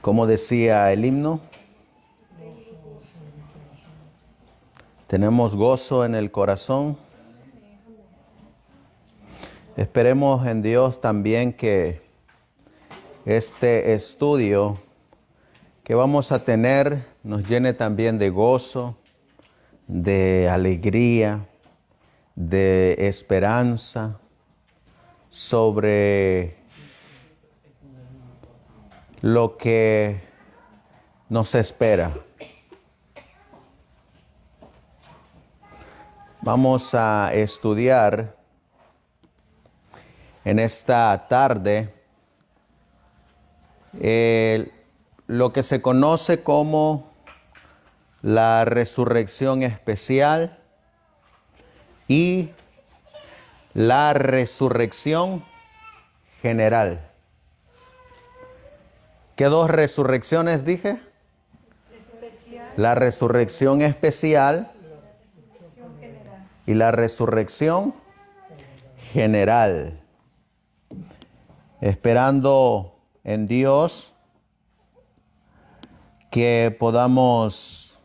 Como decía el himno, tenemos gozo en el corazón. Esperemos en Dios también que este estudio que vamos a tener nos llene también de gozo, de alegría, de esperanza sobre lo que nos espera. Vamos a estudiar en esta tarde lo que se conoce como la resurrección especial y la resurrección general. ¿Qué dos resurrecciones dije? Especial. La resurrección especial y la resurrección general. Esperando en Dios que podamos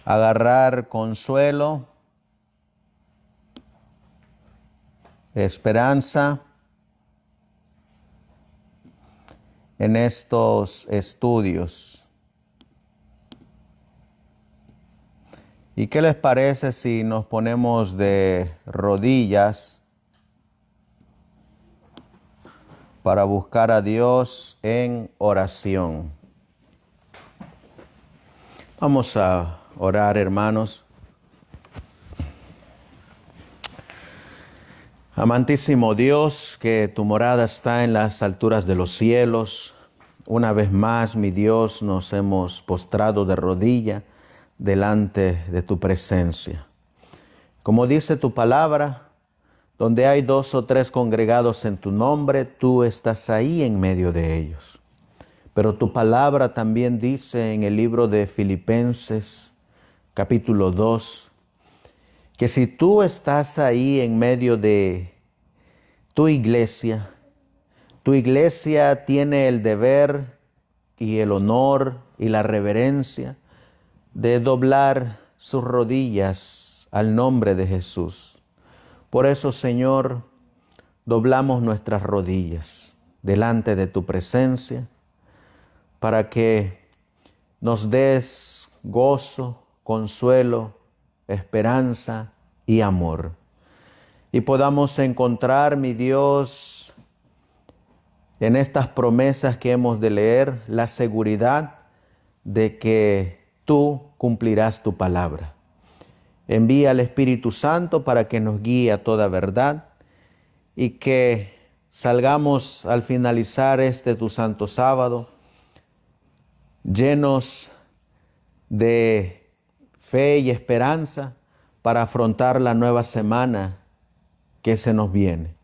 agarrar consuelo, esperanza en estos estudios. ¿Y qué les parece si nos ponemos de rodillas para buscar a Dios en oración? Vamos a orar, hermanos. Amantísimo Dios, que tu morada está en las alturas de los cielos. Una vez más, mi Dios, nos hemos postrado de rodilla delante de tu presencia. Como dice tu palabra, donde hay 2 o 3 congregados en tu nombre, tú estás ahí en medio de ellos. Pero tu palabra también dice en el libro de Filipenses, capítulo 2, que si tú estás ahí en medio de tu iglesia tiene el deber y el honor y la reverencia de doblar sus rodillas al nombre de Jesús. Por eso, Señor, doblamos nuestras rodillas delante de tu presencia para que nos des gozo, consuelo, esperanza y amor. Y podamos encontrar, mi Dios, en estas promesas que hemos de leer, la seguridad de que tú cumplirás tu palabra. Envía al Espíritu Santo para que nos guíe a toda verdad y que salgamos al finalizar tu santo sábado llenos de fe y esperanza para afrontar la nueva semana que se nos viene.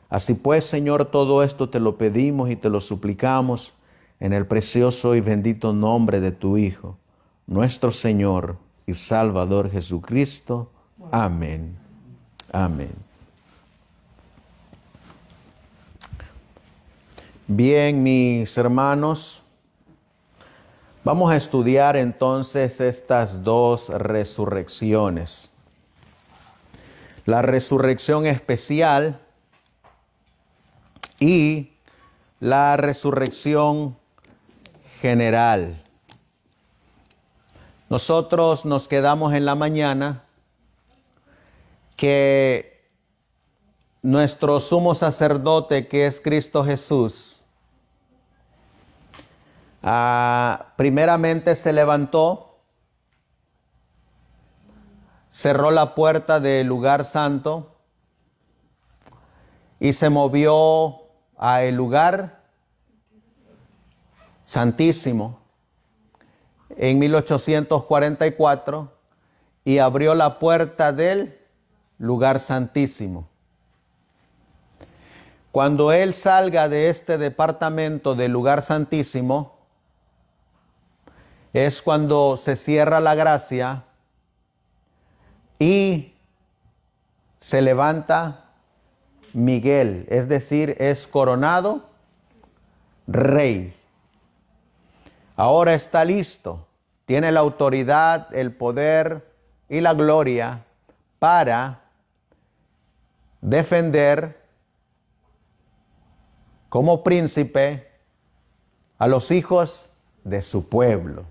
Así pues, Señor, todo esto te lo pedimos y te lo suplicamos en el precioso y bendito nombre de tu Hijo, nuestro Señor y Salvador Jesucristo. Amén. Amén. Bien, mis hermanos, vamos a estudiar entonces estas 2 resurrecciones. La resurrección especial y la resurrección general. Nosotros nos quedamos en la mañana que nuestro sumo sacerdote, que es Cristo Jesús, primeramente se levantó, cerró la puerta del lugar santo y se movió al lugar santísimo en 1844 y abrió la puerta del lugar santísimo. Cuando él salga de este departamento del lugar santísimo, es cuando se cierra la gracia y se levanta Miguel, es decir, es coronado rey. ahora está listo, tiene la autoridad, el poder y la gloria para defender como príncipe a los hijos de su pueblo.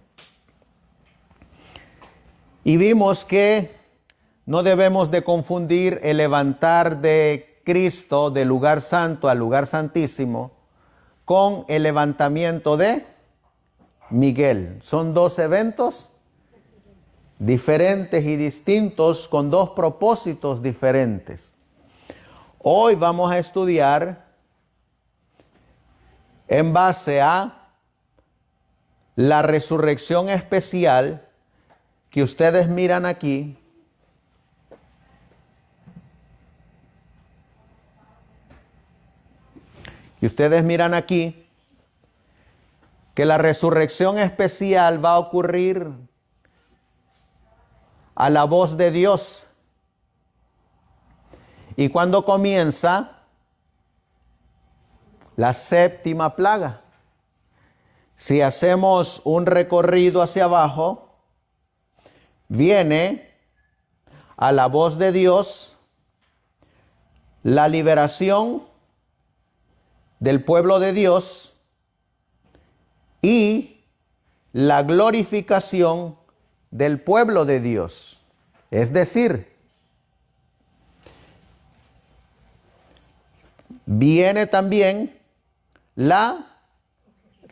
Y vimos que no debemos de confundir el levantar de Cristo del lugar santo al lugar santísimo con el levantamiento de Miguel. Son dos eventos diferentes y distintos con dos propósitos diferentes. Hoy vamos a estudiar en base a la resurrección especial que ustedes miran aquí, que la resurrección especial va a ocurrir a la voz de Dios. ¿Y cuándo comienza? La séptima plaga. Si hacemos un recorrido hacia abajo, viene a la voz de Dios la liberación del pueblo de Dios y la glorificación del pueblo de Dios. Es decir, viene también la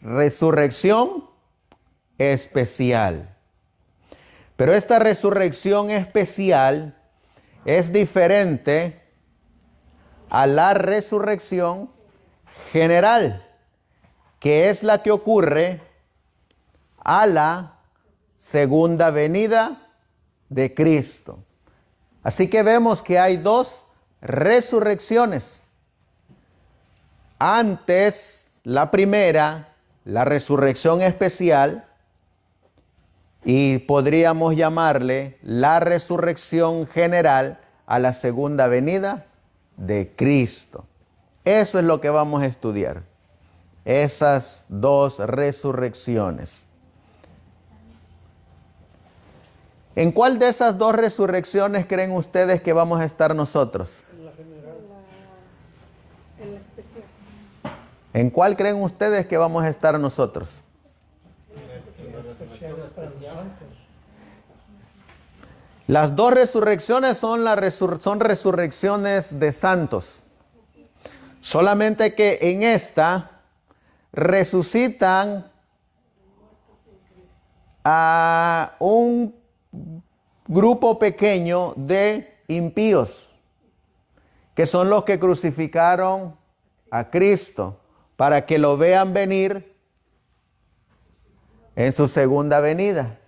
resurrección especial. Pero esta resurrección especial es diferente a la resurrección general, que es la que ocurre a la segunda venida de Cristo. Así que vemos que hay dos resurrecciones. Antes, la primera, la resurrección especial, y podríamos llamarle la resurrección general a la segunda venida de Cristo. Eso es lo que vamos a estudiar, esas dos resurrecciones. ¿En cuál de esas dos resurrecciones creen ustedes que vamos a estar nosotros? En la general. En la especial. ¿En cuál creen ustedes que vamos a estar nosotros? Las dos resurrecciones son resurrecciones de santos. Solamente que en esta resucitan a un grupo pequeño de impíos, que son los que crucificaron a Cristo, para que lo vean venir en su segunda venida.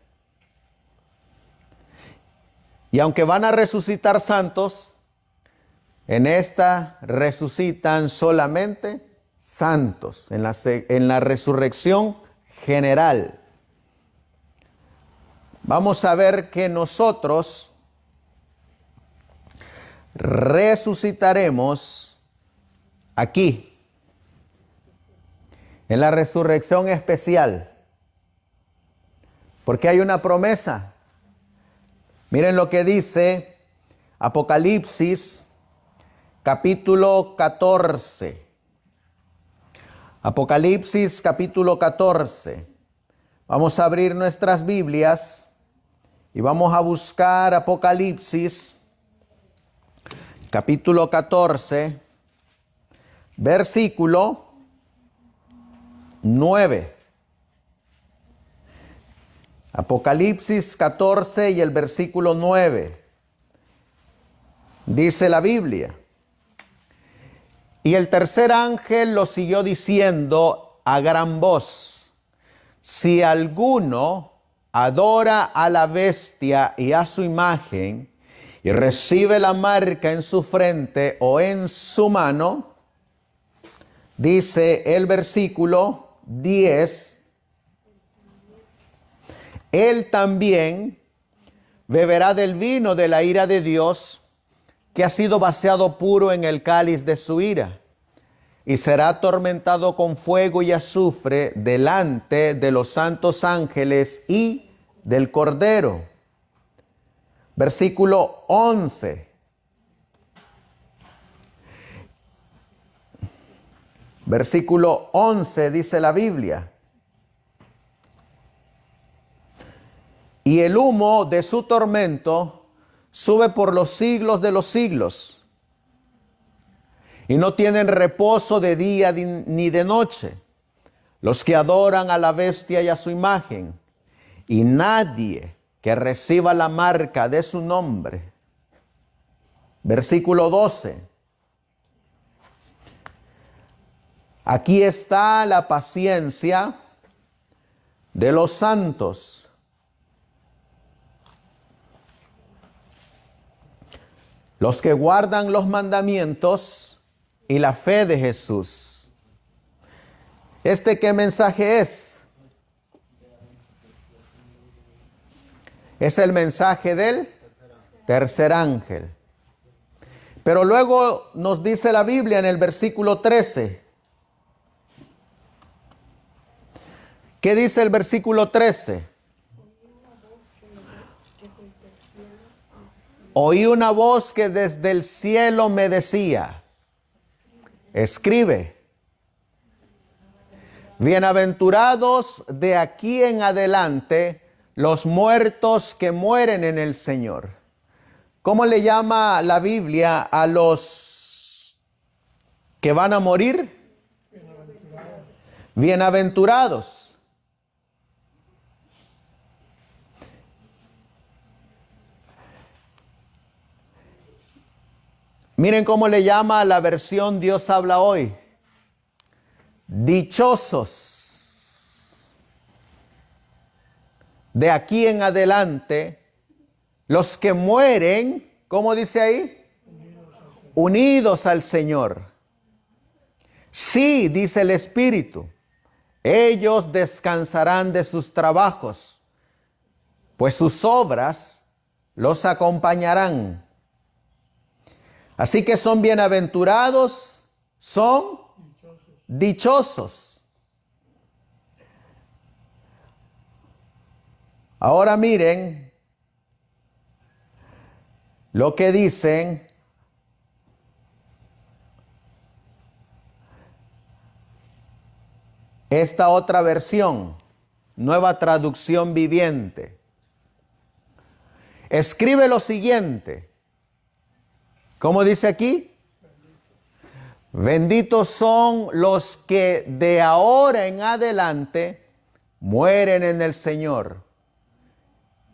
Y aunque van a resucitar santos, en esta resucitan solamente santos, en la resurrección general. Vamos a ver que nosotros resucitaremos aquí, en la resurrección especial, porque hay una promesa. Miren lo que dice Apocalipsis capítulo 14. Apocalipsis capítulo 14. Vamos a abrir nuestras Biblias y vamos a buscar Apocalipsis capítulo 14, versículo 9. Apocalipsis 14 y el versículo 9. Dice la Biblia: y el tercer ángel lo siguió diciendo a gran voz: si alguno adora a la bestia y a su imagen, y recibe la marca en su frente o en su mano, dice el versículo 10, él también beberá del vino de la ira de Dios, que ha sido vaciado puro en el cáliz de su ira, y será atormentado con fuego y azufre delante de los santos ángeles y del Cordero. Versículo 11. Versículo 11 dice la Biblia: y el humo de su tormento sube por los siglos de los siglos, y no tienen reposo de día ni de noche los que adoran a la bestia y a su imagen, y nadie que reciba la marca de su nombre. Versículo 12. Aquí está la paciencia de los santos. Los que guardan los mandamientos y la fe de Jesús. ¿Qué mensaje es? Es el mensaje del tercer ángel. Pero luego nos dice la Biblia en el versículo 13. ¿Qué dice el versículo 13? Oí una voz que desde el cielo me decía: escribe, bienaventurados de aquí en adelante los muertos que mueren en el Señor. ¿Cómo le llama la Biblia a los que van a morir? Bienaventurados. Miren cómo le llama a la versión Dios habla hoy: dichosos de aquí en adelante los que mueren, ¿cómo dice ahí? Unidos al Señor. Sí, dice el Espíritu, ellos descansarán de sus trabajos, pues sus obras los acompañarán. Así que son bienaventurados, son dichosos. Ahora miren lo que dicen esta otra versión, Nueva Traducción Viviente. Escribe lo siguiente. ¿Cómo dice aquí? Benditos son los que de ahora en adelante mueren en el Señor.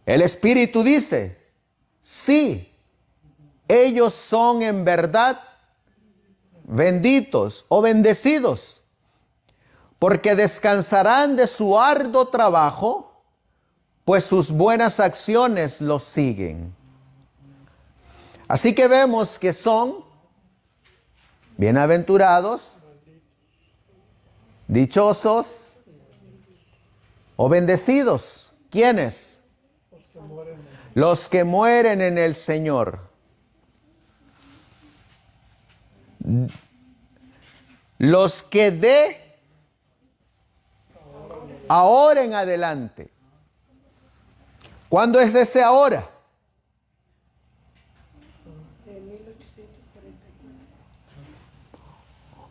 El Espíritu dice: sí, ellos son en verdad benditos o bendecidos, porque descansarán de su arduo trabajo, pues sus buenas acciones los siguen. Así que vemos que son bienaventurados, dichosos o bendecidos. ¿Quiénes? Los que mueren en el Señor. Los que de ahora en adelante. ¿Cuándo es ese ahora?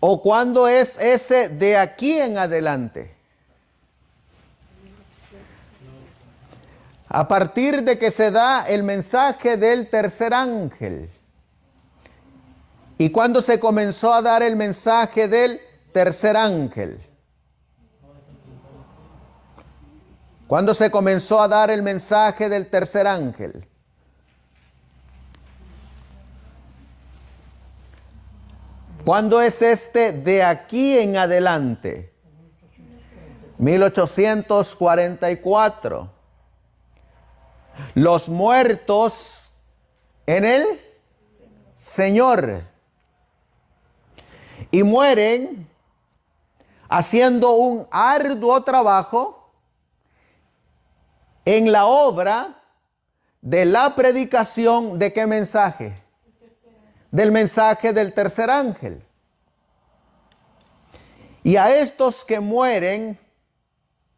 ¿O cuándo es ese de aquí en adelante? A partir de que se da el mensaje del tercer ángel. ¿Y cuándo se comenzó a dar el mensaje del tercer ángel? ¿Cuándo se comenzó a dar el mensaje del tercer ángel? ¿Cuándo es de aquí en adelante? 1844. Los muertos en el Señor. Y mueren haciendo un arduo trabajo en la obra de la predicación de ¿qué mensaje? Del mensaje del tercer ángel. Y a estos que mueren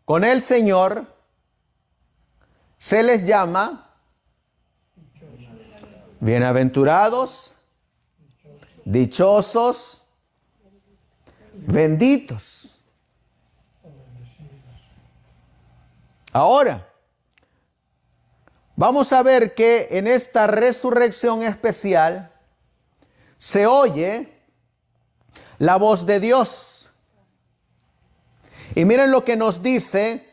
con el Señor se les llama bienaventurados, dichosos, benditos. Ahora, vamos a ver que en esta resurrección especial se oye la voz de Dios. Y miren lo que nos dice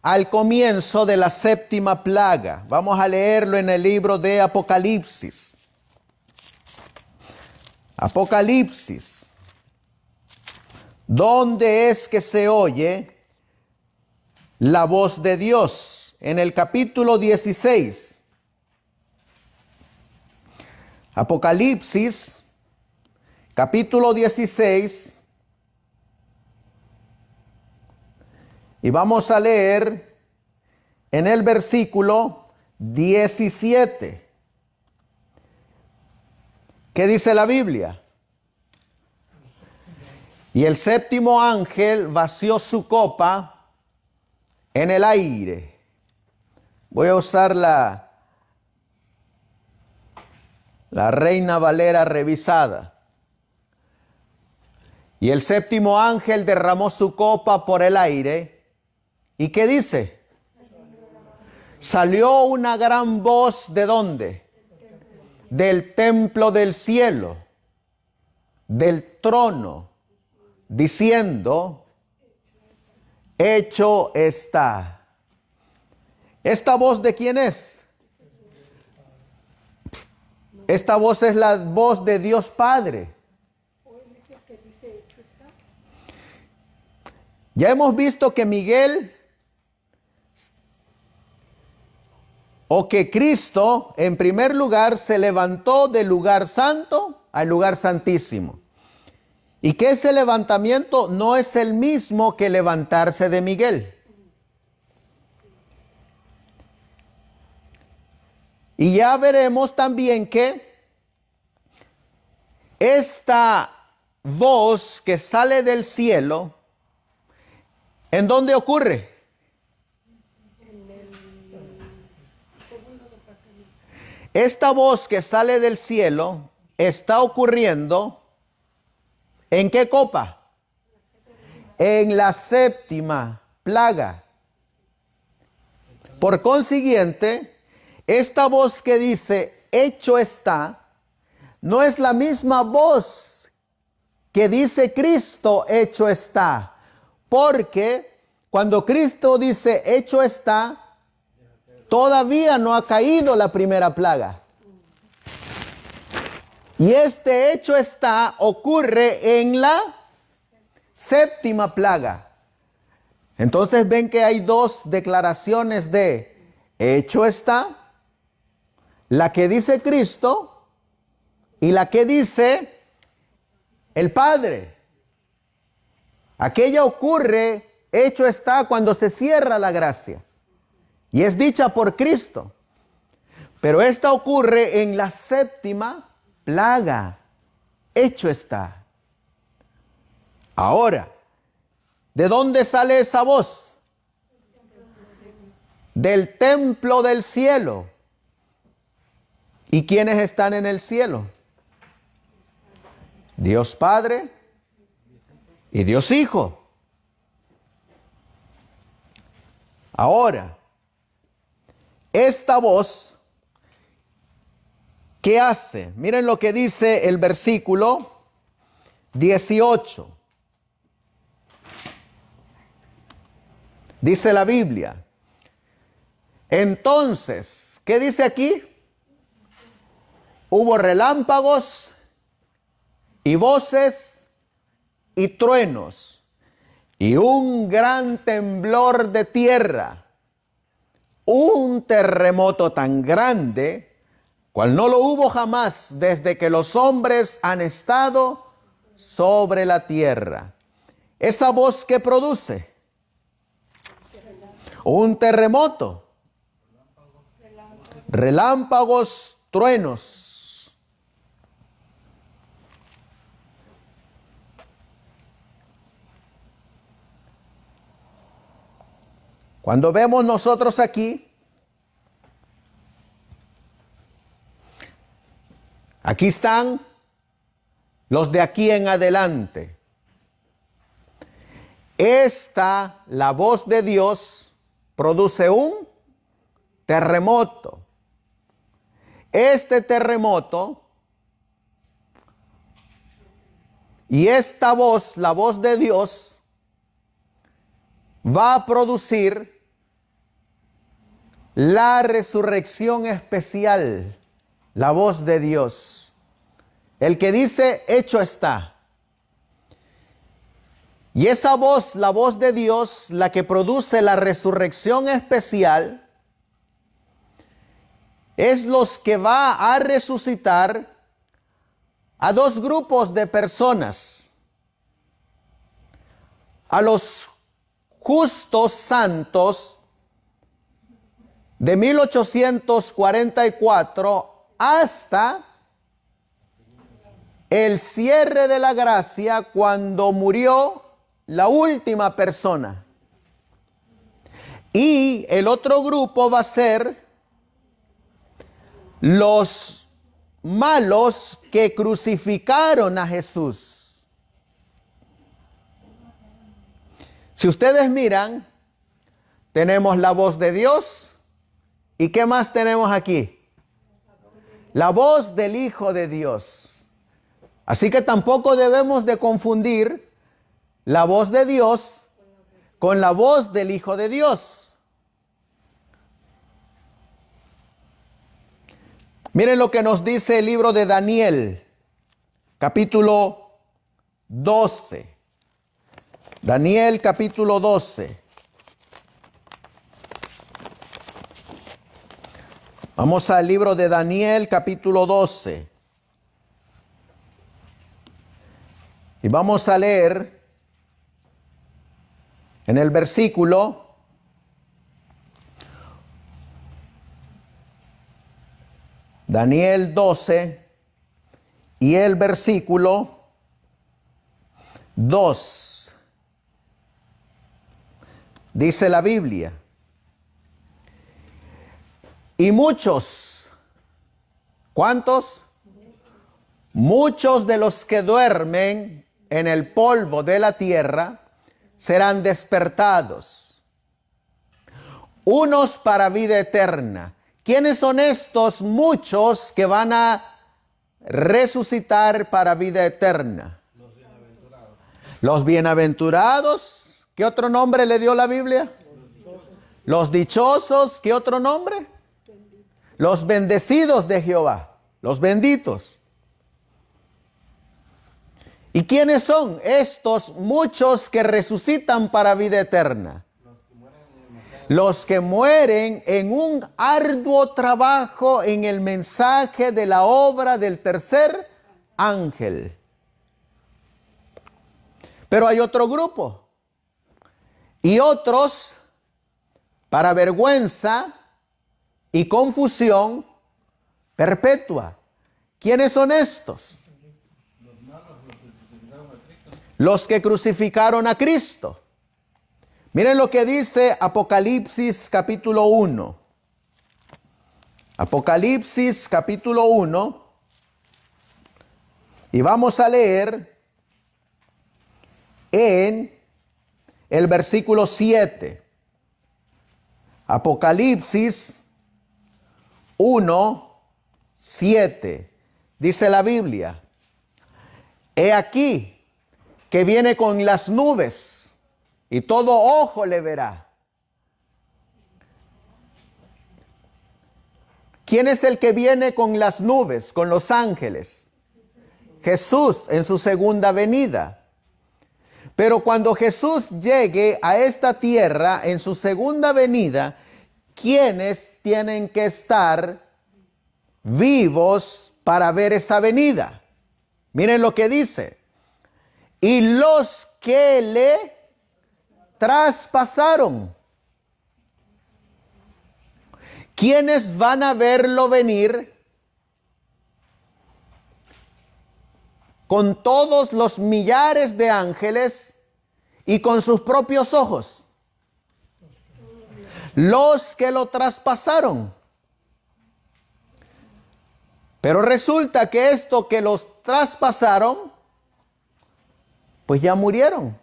al comienzo de la séptima plaga. Vamos a leerlo en el libro de Apocalipsis. Apocalipsis. ¿Dónde es que se oye la voz de Dios? En el capítulo 16. Apocalipsis, capítulo 16. Y vamos a leer en el versículo 17. ¿Qué dice la Biblia? Y el séptimo ángel vació su copa en el aire. Voy a usar la Reina Valera revisada. Y el séptimo ángel derramó su copa por el aire. ¿Y qué dice? Salió una gran voz, ¿de dónde? Del templo del cielo, del trono, diciendo, hecho está. ¿Esta voz de quién es? Esta voz es la voz de Dios Padre. Ya hemos visto que Miguel, o que Cristo, en primer lugar, se levantó del lugar santo al lugar santísimo. Y que ese levantamiento no es el mismo que levantarse de Miguel. Y ya veremos también que esta voz que sale del cielo, ¿en dónde ocurre? Esta voz que sale del cielo está ocurriendo ¿en qué copa? En la séptima plaga. Por consiguiente, esta voz que dice hecho está, no es la misma voz que dice Cristo hecho está. Porque cuando Cristo dice hecho está, todavía no ha caído la primera plaga. Y este hecho está, ocurre en la séptima plaga. Entonces ven que hay dos declaraciones de hecho está, la que dice Cristo y la que dice el Padre. Aquella ocurre, hecho está, cuando se cierra la gracia. Y es dicha por Cristo. Pero esta ocurre en la séptima plaga. Hecho está. Ahora, ¿de dónde sale esa voz? Del templo del cielo. ¿Y quiénes están en el cielo? Dios Padre y Dios Hijo. Ahora, esta voz, ¿qué hace? Miren lo que dice el versículo 18. Dice la Biblia. Entonces, ¿qué dice aquí? Hubo relámpagos y voces y truenos y un gran temblor de tierra, un terremoto tan grande, cual no lo hubo jamás desde que los hombres han estado sobre la tierra. Esa voz que produce un terremoto, relámpagos, truenos. Cuando vemos nosotros aquí están los de aquí en adelante. La voz de Dios produce un terremoto. Este terremoto y esta voz, la voz de Dios, va a producir la resurrección especial, la voz de Dios. El que dice, hecho está. Y esa voz, la voz de Dios, la que produce la resurrección especial, es los que va a resucitar a dos grupos de personas. A los justos santos de 1844 hasta el cierre de la gracia, cuando murió la última persona. Y el otro grupo va a ser los malos que crucificaron a Jesús. Si ustedes miran, tenemos la voz de Dios. ¿Y qué más tenemos aquí? La voz del Hijo de Dios. Así que tampoco debemos de confundir la voz de Dios con la voz del Hijo de Dios. Miren lo que nos dice el libro de Daniel, capítulo 12. Daniel, capítulo 12. Vamos al libro de Daniel, capítulo 12. Y vamos a leer en el versículo Daniel 12 y el versículo 2. Dice la Biblia: y muchos, ¿cuántos? Muchos de los que duermen en el polvo de la tierra serán despertados, unos para vida eterna. ¿Quiénes son estos muchos que van a resucitar para vida eterna? Los bienaventurados. Los bienaventurados. ¿Qué otro nombre le dio la Biblia? Los dichosos. ¿Qué otro nombre? Los bendecidos de Jehová. Los benditos. ¿Y quiénes son estos muchos que resucitan para vida eterna? Los que mueren en un arduo trabajo en el mensaje de la obra del tercer ángel. Pero hay otro grupo. Y otros, para vergüenza y confusión perpetua. ¿Quiénes son estos? Los que crucificaron a Cristo. Miren lo que dice Apocalipsis capítulo 1. Apocalipsis capítulo 1. Y vamos a leer en el versículo 7. Apocalipsis 1, 7. Dice la Biblia: he aquí que viene con las nubes, y todo ojo le verá. ¿Quién es el que viene con las nubes, con los ángeles? Jesús en su segunda venida. Pero cuando Jesús llegue a esta tierra en su segunda venida, ¿quiénes tienen que estar vivos para ver esa venida? Miren lo que dice: y los que le traspasaron. ¿Quiénes van a verlo venir con todos los millares de ángeles y con sus propios ojos? los que lo traspasaron. Pero resulta que estos que los traspasaron, pues ya murieron.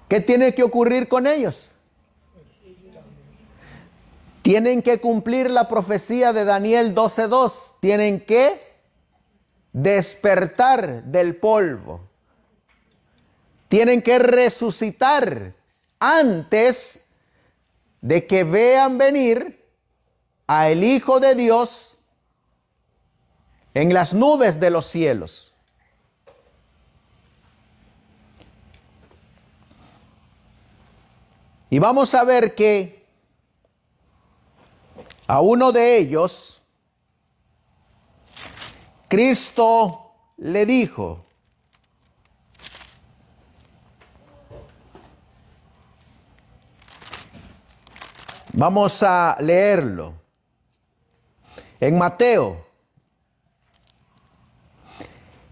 ¿Qué tiene que ocurrir con ellos? Tienen que cumplir la profecía de Daniel 12:2. Tienen que despertar del polvo. Tienen que resucitar antes de que vean venir al Hijo de Dios en las nubes de los cielos. Y vamos a ver que a uno de ellos, Cristo le dijo, vamos a leerlo, en Mateo,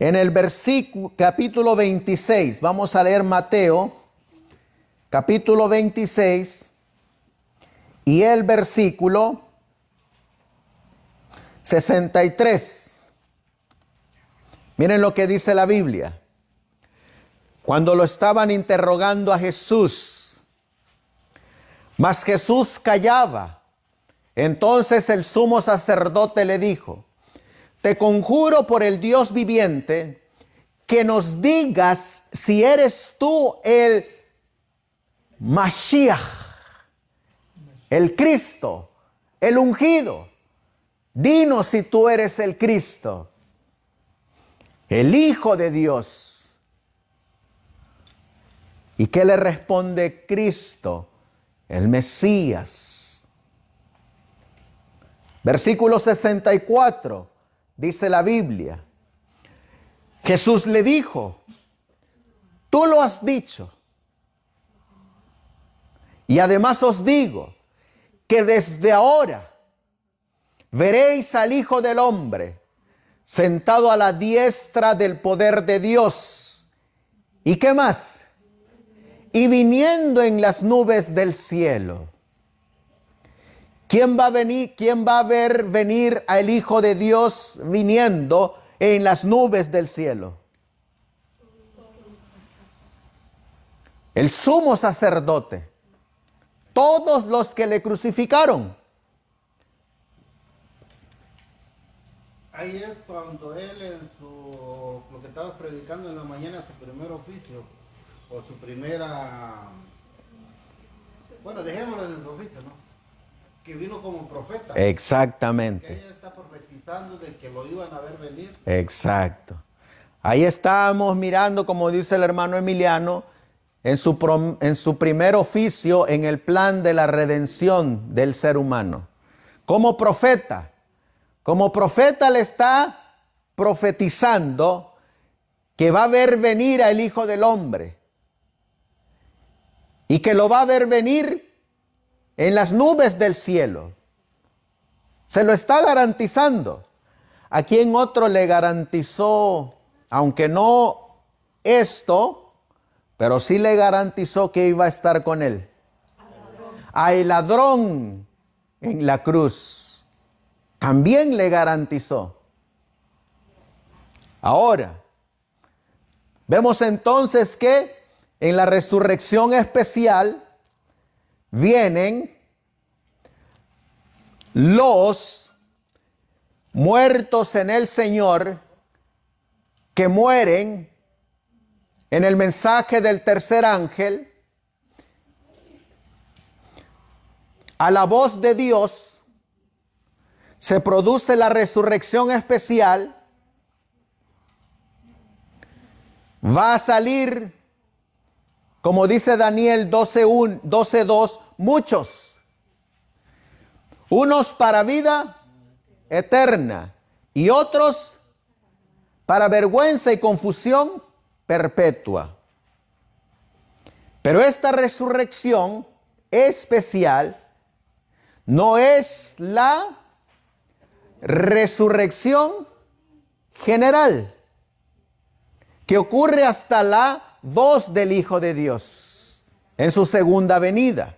en el versículo, capítulo 26, vamos a leer Mateo, capítulo 26, y el versículo 63. Miren lo que dice la Biblia. Cuando lo estaban interrogando a Jesús, mas Jesús callaba. Entonces el sumo sacerdote le dijo, te conjuro por el Dios viviente, que nos digas si eres tú el Mashiach, el Cristo, el ungido. Dinos si tú eres el Cristo, el Hijo de Dios. ¿Y qué le responde Cristo? El Mesías. Versículo 64, dice la Biblia. Jesús le dijo, tú lo has dicho. Y además os digo que desde ahora veréis al Hijo del Hombre sentado a la diestra del poder de Dios. ¿Y qué más? Y viniendo en las nubes del cielo. ¿Quién va a venir? ¿Quién va a ver venir al Hijo de Dios viniendo en las nubes del cielo? El sumo sacerdote. Todos los que le crucificaron. Ahí es cuando él en lo que estaba predicando en la mañana, su primer oficio, o su primera, bueno, dejémoslo en el oficio, ¿no? Que vino como profeta. Exactamente. Que ella está profetizando de que lo iban a ver venir. Exacto. Ahí estábamos mirando, como dice el hermano Emiliano, en su primer oficio en el plan de la redención del ser humano. Como profeta le está profetizando que va a ver venir al Hijo del Hombre y que lo va a ver venir en las nubes del cielo. Se lo está garantizando. ¿A quién otro le garantizó, aunque no esto, pero sí le garantizó que iba a estar con él? Al ladrón en la cruz. También le garantizó. Ahora, vemos entonces que en la resurrección especial vienen los muertos en el Señor que mueren en el mensaje del tercer ángel, a la voz de Dios, se produce la resurrección especial. Va a salir, como dice Daniel 12:2, muchos. Unos para vida eterna y otros para vergüenza y confusión perpetua. Pero esta resurrección especial no es la resurrección general que ocurre hasta la voz del Hijo de Dios en su segunda venida.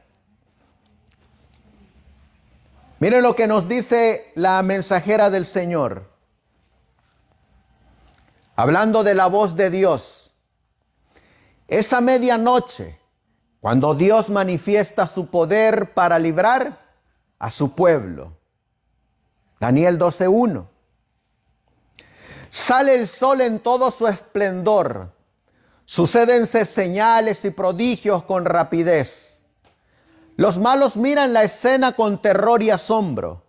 Miren lo que nos dice la mensajera del Señor. Hablando de la voz de Dios. Esa medianoche, cuando Dios manifiesta su poder para librar a su pueblo. Daniel 12:1. Sale el sol en todo su esplendor. Sucédense señales y prodigios con rapidez. Los malos miran la escena con terror y asombro,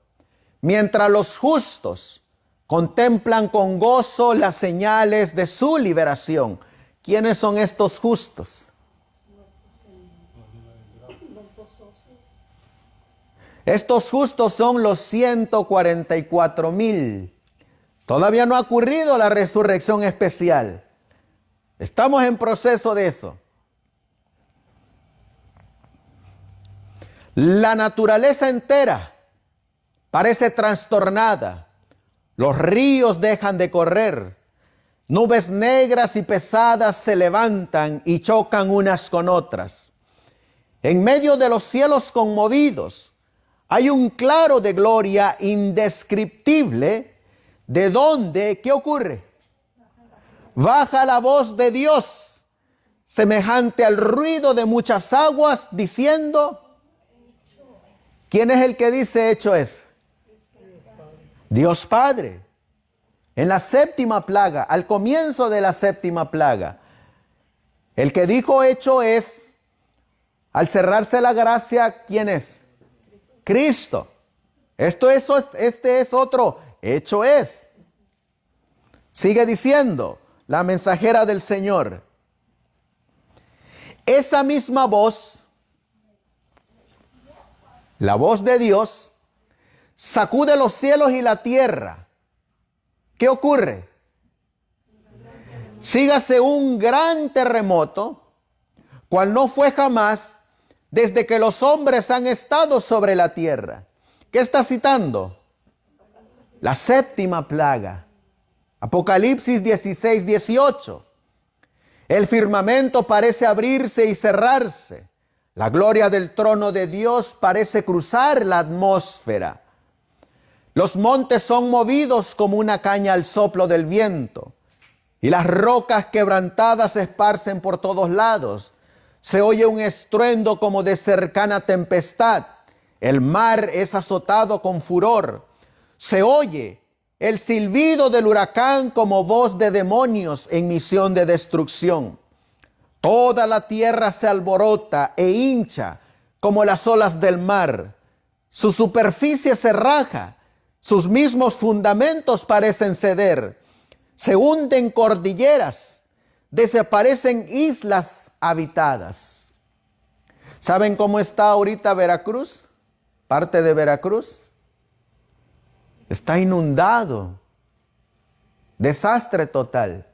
mientras los justos contemplan con gozo las señales de su liberación. ¿Quiénes son estos justos? Estos justos son los 144,000. Todavía no ha ocurrido la resurrección especial. Estamos en proceso de eso. La naturaleza entera parece trastornada. Los ríos dejan de correr. Nubes negras y pesadas se levantan y chocan unas con otras. En medio de los cielos conmovidos hay un claro de gloria indescriptible. ¿De dónde? ¿Qué ocurre? Baja la voz de Dios, semejante al ruido de muchas aguas, diciendo, ¿quién es el que dice hecho es? Dios Padre. En la séptima plaga, al comienzo de la séptima plaga, el que dijo hecho es, al cerrarse la gracia, ¿quién es? Cristo. Este es otro, hecho es. Sigue diciendo la mensajera del Señor. Esa misma voz, la voz de Dios, sacude los cielos y la tierra. ¿Qué ocurre? Sígase un gran terremoto, cual no fue jamás desde que los hombres han estado sobre la tierra. ¿Qué está citando? La séptima plaga. Apocalipsis 16:18. El firmamento parece abrirse y cerrarse. La gloria del trono de Dios parece cruzar la atmósfera. Los montes son movidos como una caña al soplo del viento, y las rocas quebrantadas se esparcen por todos lados. Se oye un estruendo como de cercana tempestad. El mar es azotado con furor. Se oye el silbido del huracán como voz de demonios en misión de destrucción. Toda la tierra se alborota e hincha como las olas del mar. Su superficie se raja, sus mismos fundamentos parecen ceder. Se hunden cordilleras, desaparecen islas habitadas. ¿Saben cómo está ahorita Veracruz? Parte de Veracruz. Está inundado. Desastre total.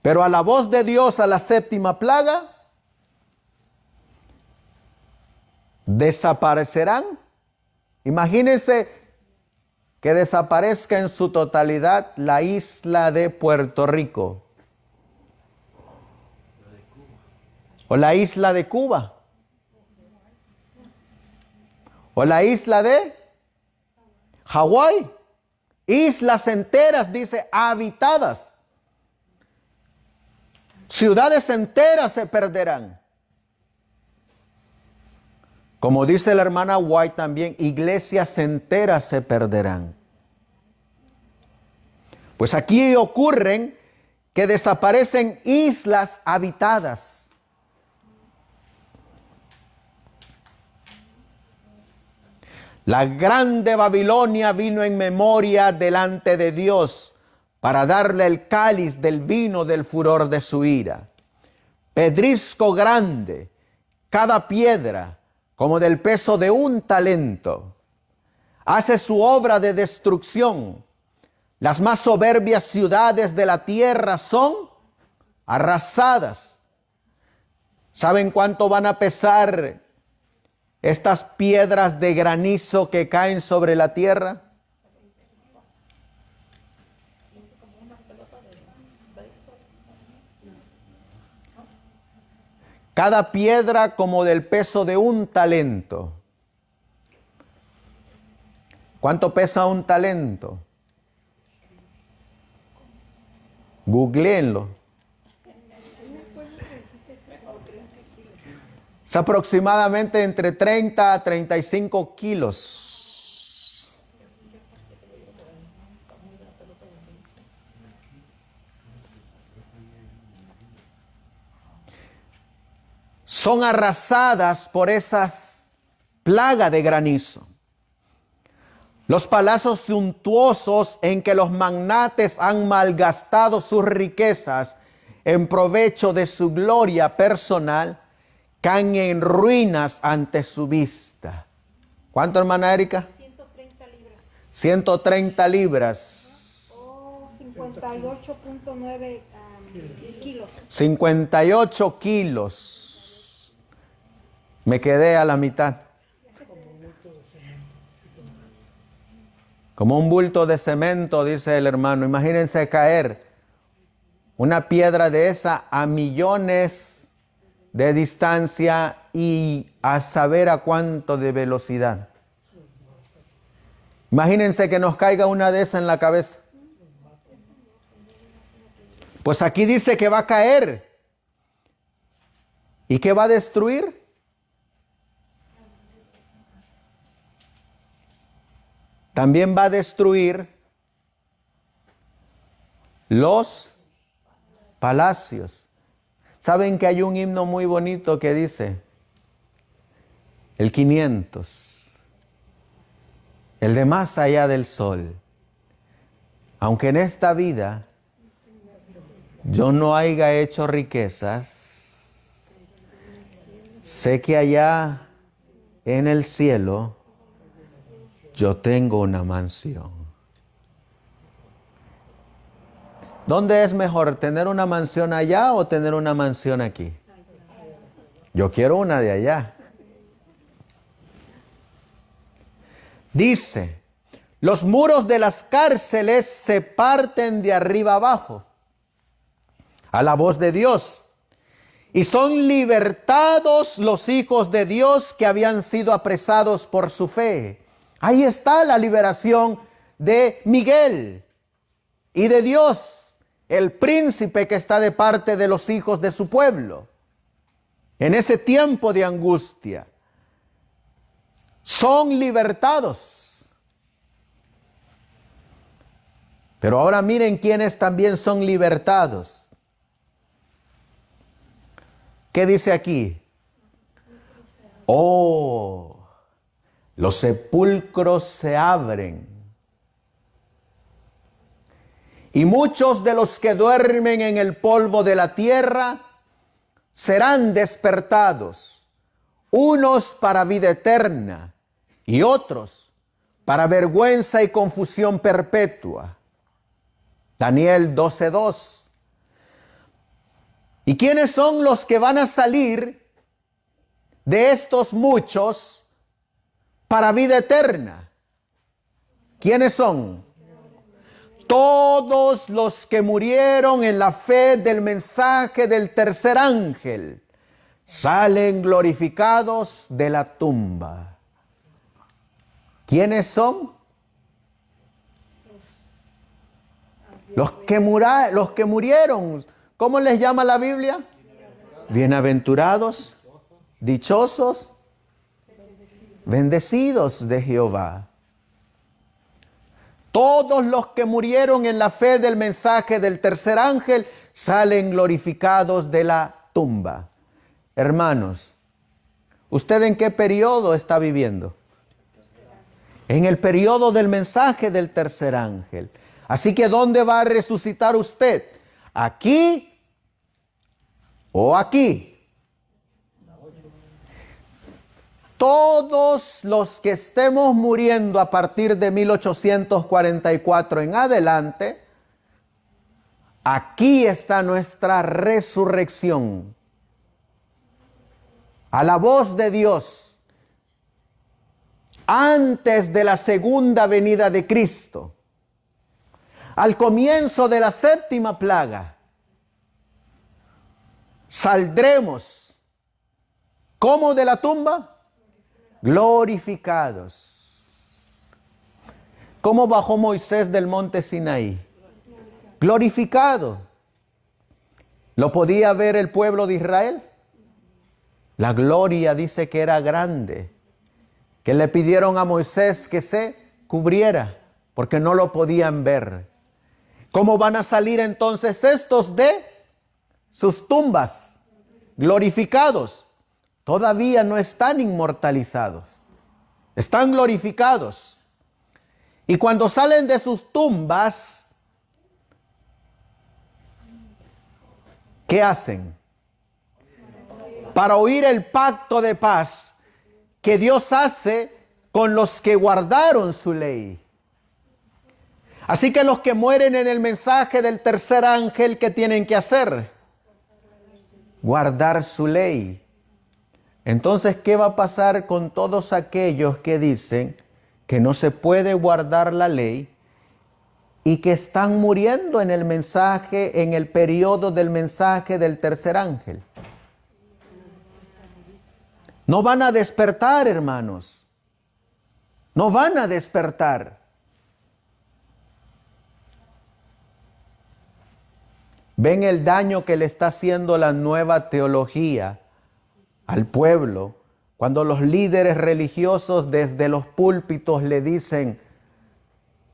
Pero a la voz de Dios, a la séptima plaga, desaparecerán. Imagínense que desaparezca en su totalidad la isla de Puerto Rico. O la isla de Cuba. O la isla de Hawái. Islas enteras, dice, habitadas. Ciudades enteras se perderán. Como dice la hermana White también, iglesias enteras se perderán. Pues aquí ocurren que desaparecen islas habitadas. La grande Babilonia vino en memoria delante de Dios para darle el cáliz del vino del furor de su ira. Pedrisco grande, cada piedra como del peso de un talento. Hace su obra de destrucción. Las más soberbias ciudades de la tierra son arrasadas. ¿Saben cuánto van a pesar estas piedras de granizo que caen sobre la tierra? Cada piedra como del peso de un talento. ¿Cuánto pesa un talento? Googleenlo. Es aproximadamente entre 30 a 35 kilos. Son arrasadas por esas plagas de granizo. Los palacios suntuosos en que los magnates han malgastado sus riquezas en provecho de su gloria personal caen en ruinas ante su vista. ¿Cuánto, hermana Erika? 130 libras. 130 libras. O 58.9 kilos. 58 kilos. Me quedé a la mitad. Como un bulto de cemento, dice el hermano. Imagínense caer una piedra de esa a millones de distancia y a saber a cuánto de velocidad. Imagínense que nos caiga una de esas en la cabeza. Pues aquí dice que va a caer. ¿Y qué va a destruir? También va a destruir los palacios. ¿Saben que hay un himno muy bonito que dice? El 500. El de más allá del sol. Aunque en esta vida yo no haya hecho riquezas, sé que allá en el cielo yo tengo una mansión. ¿Dónde es mejor, tener una mansión allá o tener una mansión aquí? Yo quiero una de allá. Dice, los muros de las cárceles se parten de arriba abajo a la voz de Dios, y son libertados los hijos de Dios que habían sido apresados por su fe. Ahí está la liberación de Miguel y de Dios, el príncipe que está de parte de los hijos de su pueblo. En ese tiempo de angustia, son libertados. Pero ahora miren quiénes también son libertados. ¿Qué dice aquí? Oh, los sepulcros se abren. Y muchos de los que duermen en el polvo de la tierra serán despertados, unos para vida eterna y otros para vergüenza y confusión perpetua. Daniel 12:2. ¿Y quiénes son los que van a salir de estos muchos para vida eterna? ¿Quiénes son? Todos los que murieron en la fe del mensaje del tercer ángel salen glorificados de la tumba. ¿Quiénes son? Los que murieron. ¿Cómo les llama la Biblia? Bienaventurados, dichosos, bendecidos de Jehová. Todos los que murieron en la fe del mensaje del tercer ángel salen glorificados de la tumba. Hermanos, ¿usted en qué periodo está viviendo? En el periodo del mensaje del tercer ángel. Así que ¿dónde va a resucitar usted? ¿Aquí o aquí? Todos los que estemos muriendo a partir de 1844 en adelante, aquí está nuestra resurrección. A la voz de Dios, antes de la segunda venida de Cristo, al comienzo de la séptima plaga, saldremos, ¿cómo de la tumba? Glorificados. ¿Cómo bajó Moisés del monte Sinaí? Glorificado. ¿Lo podía ver el pueblo de Israel? La gloria dice que era grande, que le pidieron a Moisés que se cubriera, porque no lo podían ver. ¿Cómo van a salir entonces estos de sus tumbas? Glorificados. Todavía no están inmortalizados, están glorificados. Y cuando salen de sus tumbas, ¿qué hacen? Para oír el pacto de paz que Dios hace con los que guardaron su ley. Así que los que mueren en el mensaje del tercer ángel, ¿qué tienen que hacer? Guardar su ley. Entonces, ¿qué va a pasar con todos aquellos que dicen que no se puede guardar la ley y que están muriendo en el mensaje, en el periodo del mensaje del tercer ángel? No van a despertar, hermanos. No van a despertar. ¿Ven el daño que le está haciendo la nueva teología al pueblo? Cuando los líderes religiosos desde los púlpitos le dicen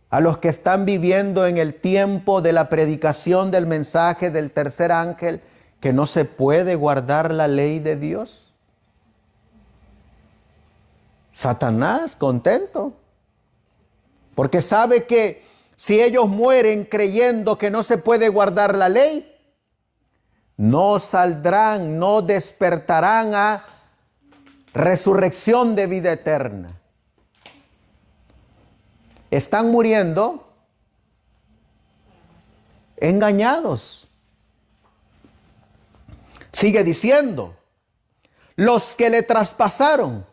a los que están viviendo en el tiempo de la predicación del mensaje del tercer ángel que no se puede guardar la ley de Dios. Satanás contento, porque sabe que si ellos mueren creyendo que no se puede guardar la ley, no saldrán, no despertarán a resurrección de vida eterna. Están muriendo engañados. Sigue diciendo, los que le traspasaron,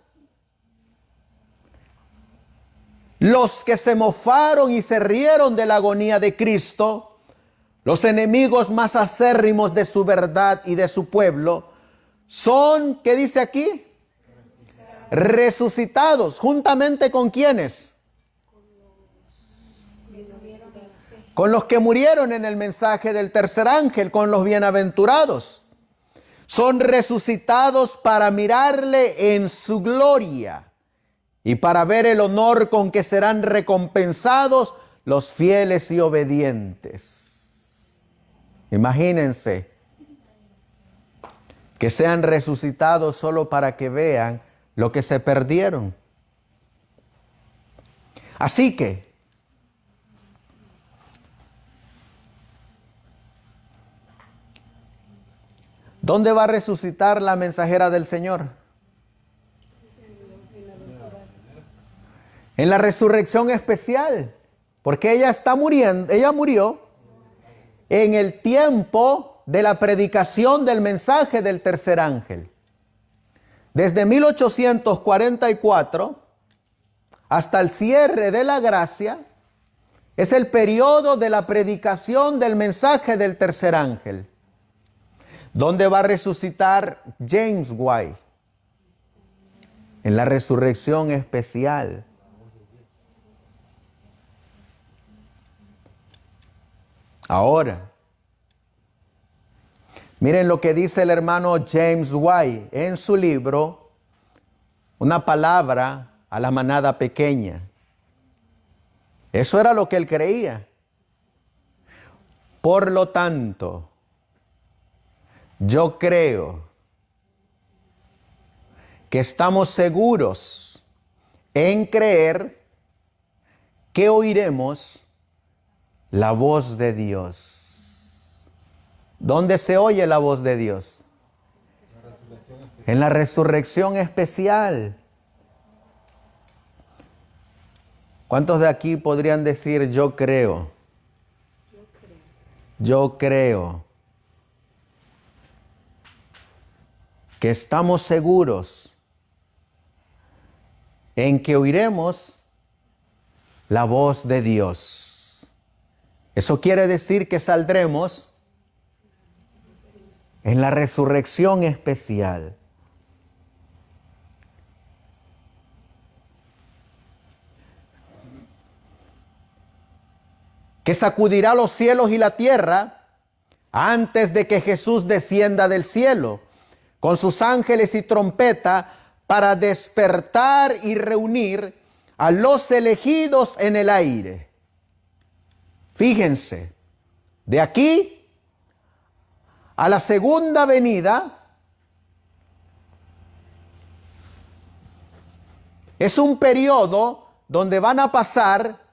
los que se mofaron y se rieron de la agonía de Cristo, los enemigos más acérrimos de su verdad y de su pueblo, son, ¿qué dice aquí? Resucitados. ¿Juntamente con quiénes? Con los que murieron en el mensaje del tercer ángel, con los bienaventurados. Son resucitados para mirarle en su gloria y para ver el honor con que serán recompensados los fieles y obedientes. Imagínense que sean resucitados solo para que vean lo que se perdieron. Así que, ¿dónde va a resucitar la mensajera del Señor? En la resurrección especial, porque ella está muriendo, ella murió en el tiempo de la predicación del mensaje del tercer ángel. Desde 1844 hasta el cierre de la gracia es el periodo de la predicación del mensaje del tercer ángel, donde va a resucitar James White en la resurrección especial. Ahora, miren lo que dice el hermano James White en su libro, Una palabra a la manada pequeña. Eso era lo que él creía. Por lo tanto, yo creo que estamos seguros en creer que oiremos la voz de Dios. ¿Dónde se oye la voz de Dios? En la resurrección especial. ¿Cuántos de aquí podrían decir yo creo? Yo creo que estamos seguros en que oiremos la voz de Dios. Eso quiere decir que saldremos en la resurrección especial. que sacudirá los cielos y la tierra antes de que Jesús descienda del cielo con sus ángeles y trompeta para despertar y reunir a los elegidos en el aire. Fíjense, de aquí a la segunda venida es un periodo donde van a pasar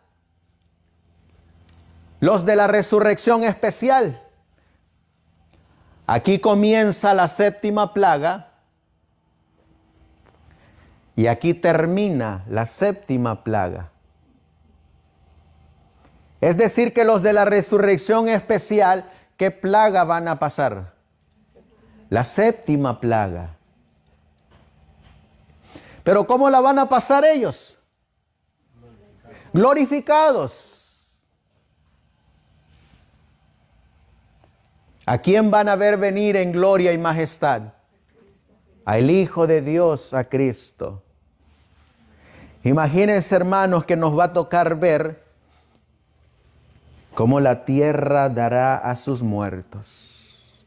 los de la resurrección especial. Aquí comienza la séptima plaga y aquí termina la séptima plaga. Es decir, que los de la resurrección especial, ¿qué plaga van a pasar? La séptima plaga. Pero ¿cómo la van a pasar ellos? Glorificados. ¿A quién van a ver venir en gloria y majestad? Al Hijo de Dios, a Cristo. Imagínense, hermanos, que nos va a tocar ver cómo la tierra dará a sus muertos.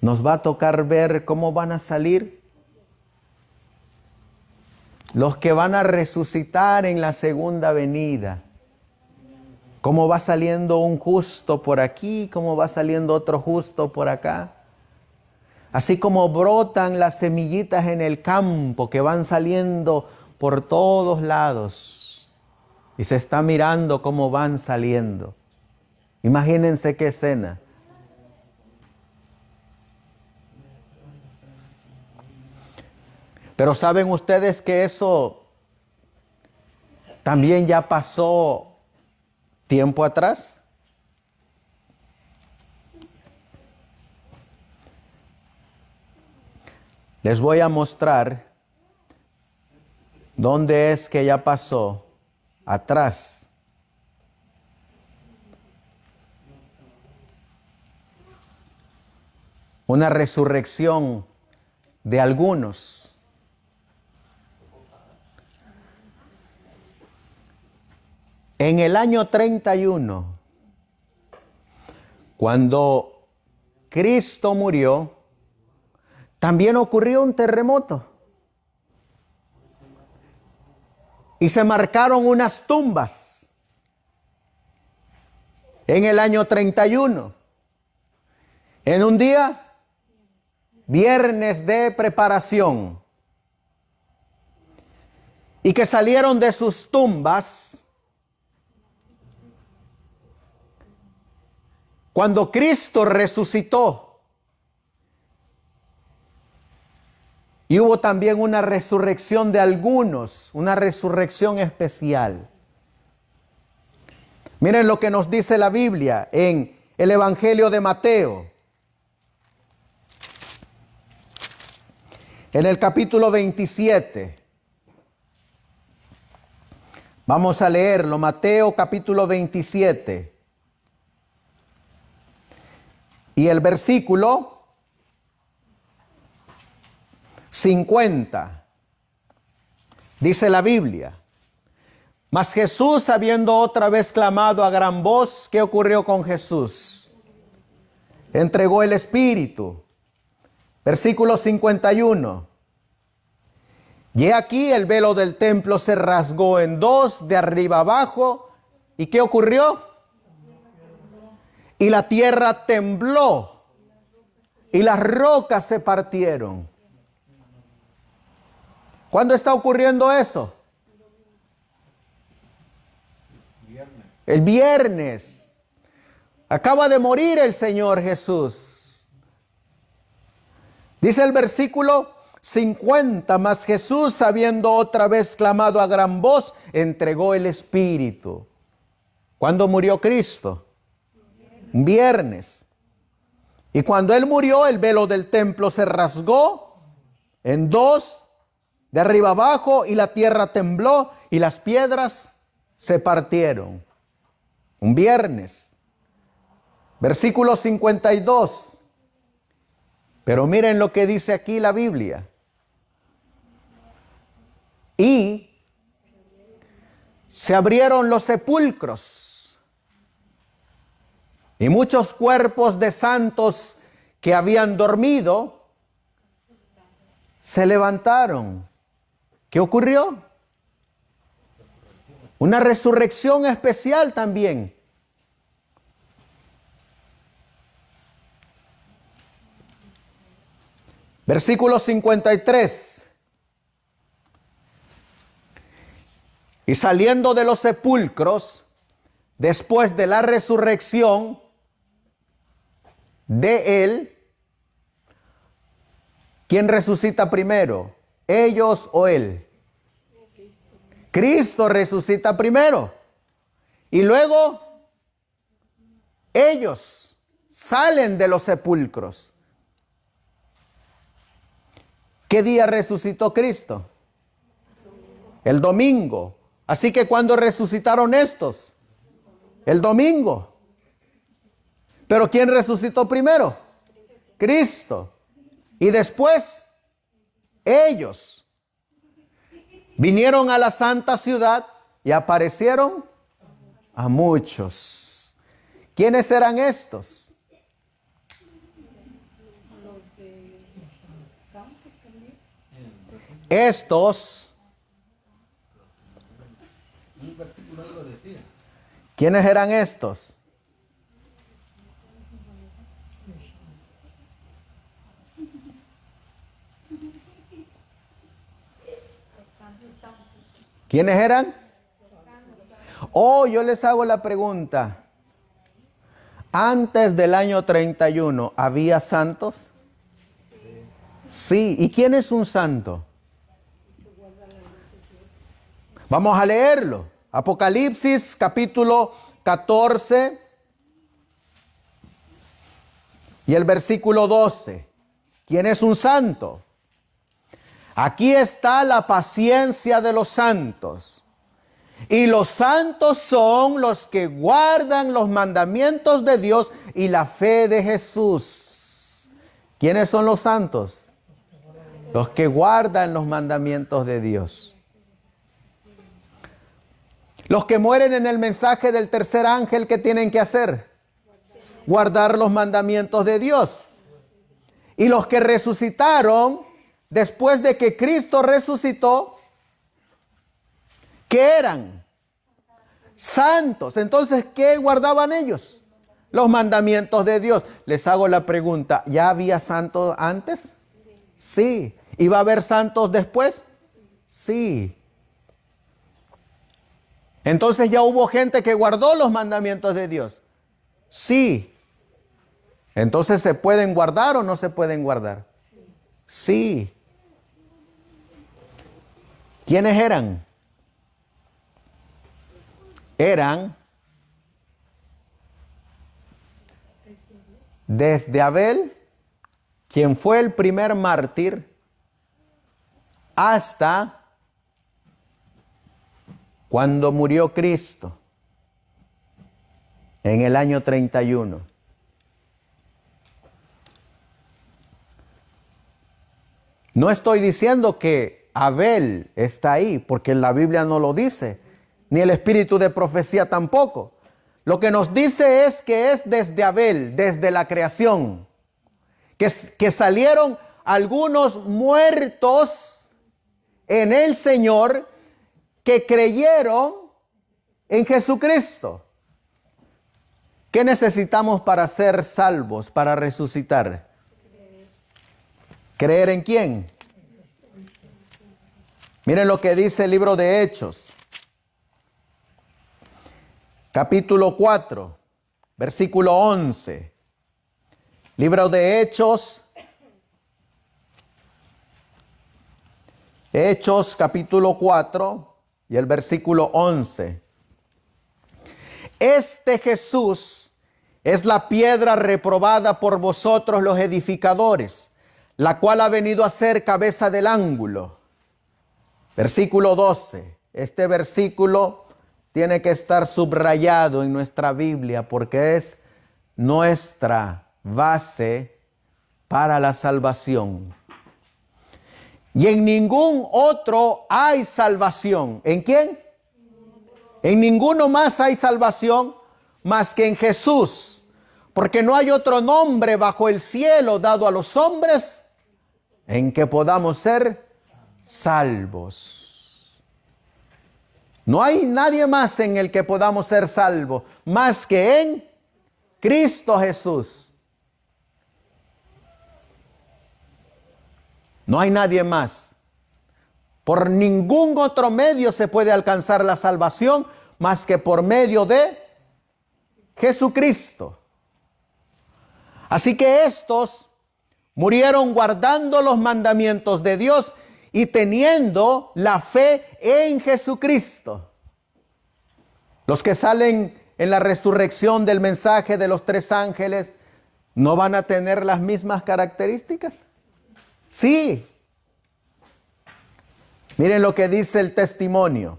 Nos va a tocar ver cómo van a salir los que van a resucitar en la segunda venida. Cómo va saliendo un justo por aquí, cómo va saliendo otro justo por acá. Así como brotan las semillitas en el campo que van saliendo por todos lados. Y se está mirando cómo van saliendo. Imagínense qué escena. Pero ¿saben ustedes que eso también ya pasó tiempo atrás? Les voy a mostrar dónde es que ya pasó atrás. Una resurrección de algunos. En el año 31, cuando Cristo murió, también ocurrió un terremoto. Y se marcaron unas tumbas. En el año 31. En un día, viernes de preparación. Y que salieron de sus tumbas cuando Cristo resucitó. Y hubo también una resurrección de algunos, una resurrección especial. Miren lo que nos dice la Biblia en el Evangelio de Mateo. En el capítulo 27. Vamos a leerlo, Mateo capítulo 27. Y el versículo 50. Dice la Biblia: mas Jesús, habiendo otra vez clamado a gran voz, ¿qué ocurrió con Jesús? Entregó el Espíritu. Versículo 51. Y he aquí el velo del templo se rasgó en dos, de arriba abajo. ¿Y qué ocurrió? Y la tierra tembló, y las rocas se partieron. ¿Cuándo está ocurriendo eso? El viernes. Acaba de morir el Señor Jesús. Dice el versículo 50, mas Jesús, habiendo otra vez clamado a gran voz, entregó el Espíritu. ¿Cuándo murió Cristo? Un viernes. Y cuando Él murió, el velo del templo se rasgó en dos, de arriba abajo, y la tierra tembló, y las piedras se partieron. Un viernes. Versículo 52. Pero miren lo que dice aquí la Biblia. Y se abrieron los sepulcros y muchos cuerpos de santos que habían dormido se levantaron. ¿Qué ocurrió? Una resurrección especial también. Versículo 53. Y saliendo de los sepulcros, después de la resurrección de él, ¿quién resucita primero? ¿Ellos o él? Cristo resucita primero. Y luego ellos salen de los sepulcros. ¿Qué día resucitó Cristo? El domingo. Así que ¿cuándo resucitaron estos? El domingo. ¿Pero quién resucitó primero? Cristo. Y después, ellos vinieron a la santa ciudad y aparecieron a muchos. ¿Quiénes eran estos? Los de Santos también. Estos, Un versículo ahí lo decía. ¿quiénes eran estos? ¿Quiénes eran? Oh, yo les hago la pregunta. Antes del año 31, ¿había santos? Sí. ¿Y quién es un santo? Vamos a leerlo. Apocalipsis capítulo 14 y el versículo 12. ¿Quién es un santo? Aquí está la paciencia de los santos. Y los santos son los que guardan los mandamientos de Dios y la fe de Jesús. ¿Quiénes son los santos? Los que guardan los mandamientos de Dios. Los que mueren en el mensaje del tercer ángel, ¿qué tienen que hacer? Guardar los mandamientos de Dios. Y los que resucitaron después de que Cristo resucitó, ¿qué eran? Santos. Entonces, ¿qué guardaban ellos? Los mandamientos de Dios. Les hago la pregunta, ¿ya había santos antes? Sí. ¿Y va a haber santos después? Sí. Entonces, ¿ya hubo gente que guardó los mandamientos de Dios? Sí. Entonces, ¿se pueden guardar o no se pueden guardar? Sí. ¿Quiénes eran? Eran desde Abel, quien fue el primer mártir, hasta cuando murió Cristo en el año 31. No estoy diciendo que Abel está ahí, porque la Biblia no lo dice, ni el espíritu de profecía tampoco. Lo que nos dice es que es desde Abel, desde la creación, que salieron algunos muertos en el Señor que creyeron en Jesucristo. ¿Qué necesitamos para ser salvos, para resucitar? ¿Creer en quién? Miren lo que dice el libro de Hechos. Capítulo 4, versículo 11. Libro de Hechos. Hechos capítulo 4 y el versículo 11. Este Jesús es la piedra reprobada por vosotros los edificadores, la cual ha venido a ser cabeza del ángulo. Versículo 12. Este versículo tiene que estar subrayado en nuestra Biblia porque es nuestra base para la salvación. Y en ningún otro hay salvación. ¿En quién? En ninguno más hay salvación más que en Jesús, porque no hay otro nombre bajo el cielo dado a los hombres en que podamos ser salvos. No hay nadie más en el que podamos ser salvos, más que en Cristo Jesús. No hay nadie más. Por ningún otro medio se puede alcanzar la salvación más que por medio de Jesucristo. Así que estos murieron guardando los mandamientos de Dios y teniendo la fe en Jesucristo. Los que salen en la resurrección del mensaje de los 3 ángeles, ¿no van a tener las mismas características? Sí. Miren lo que dice el testimonio.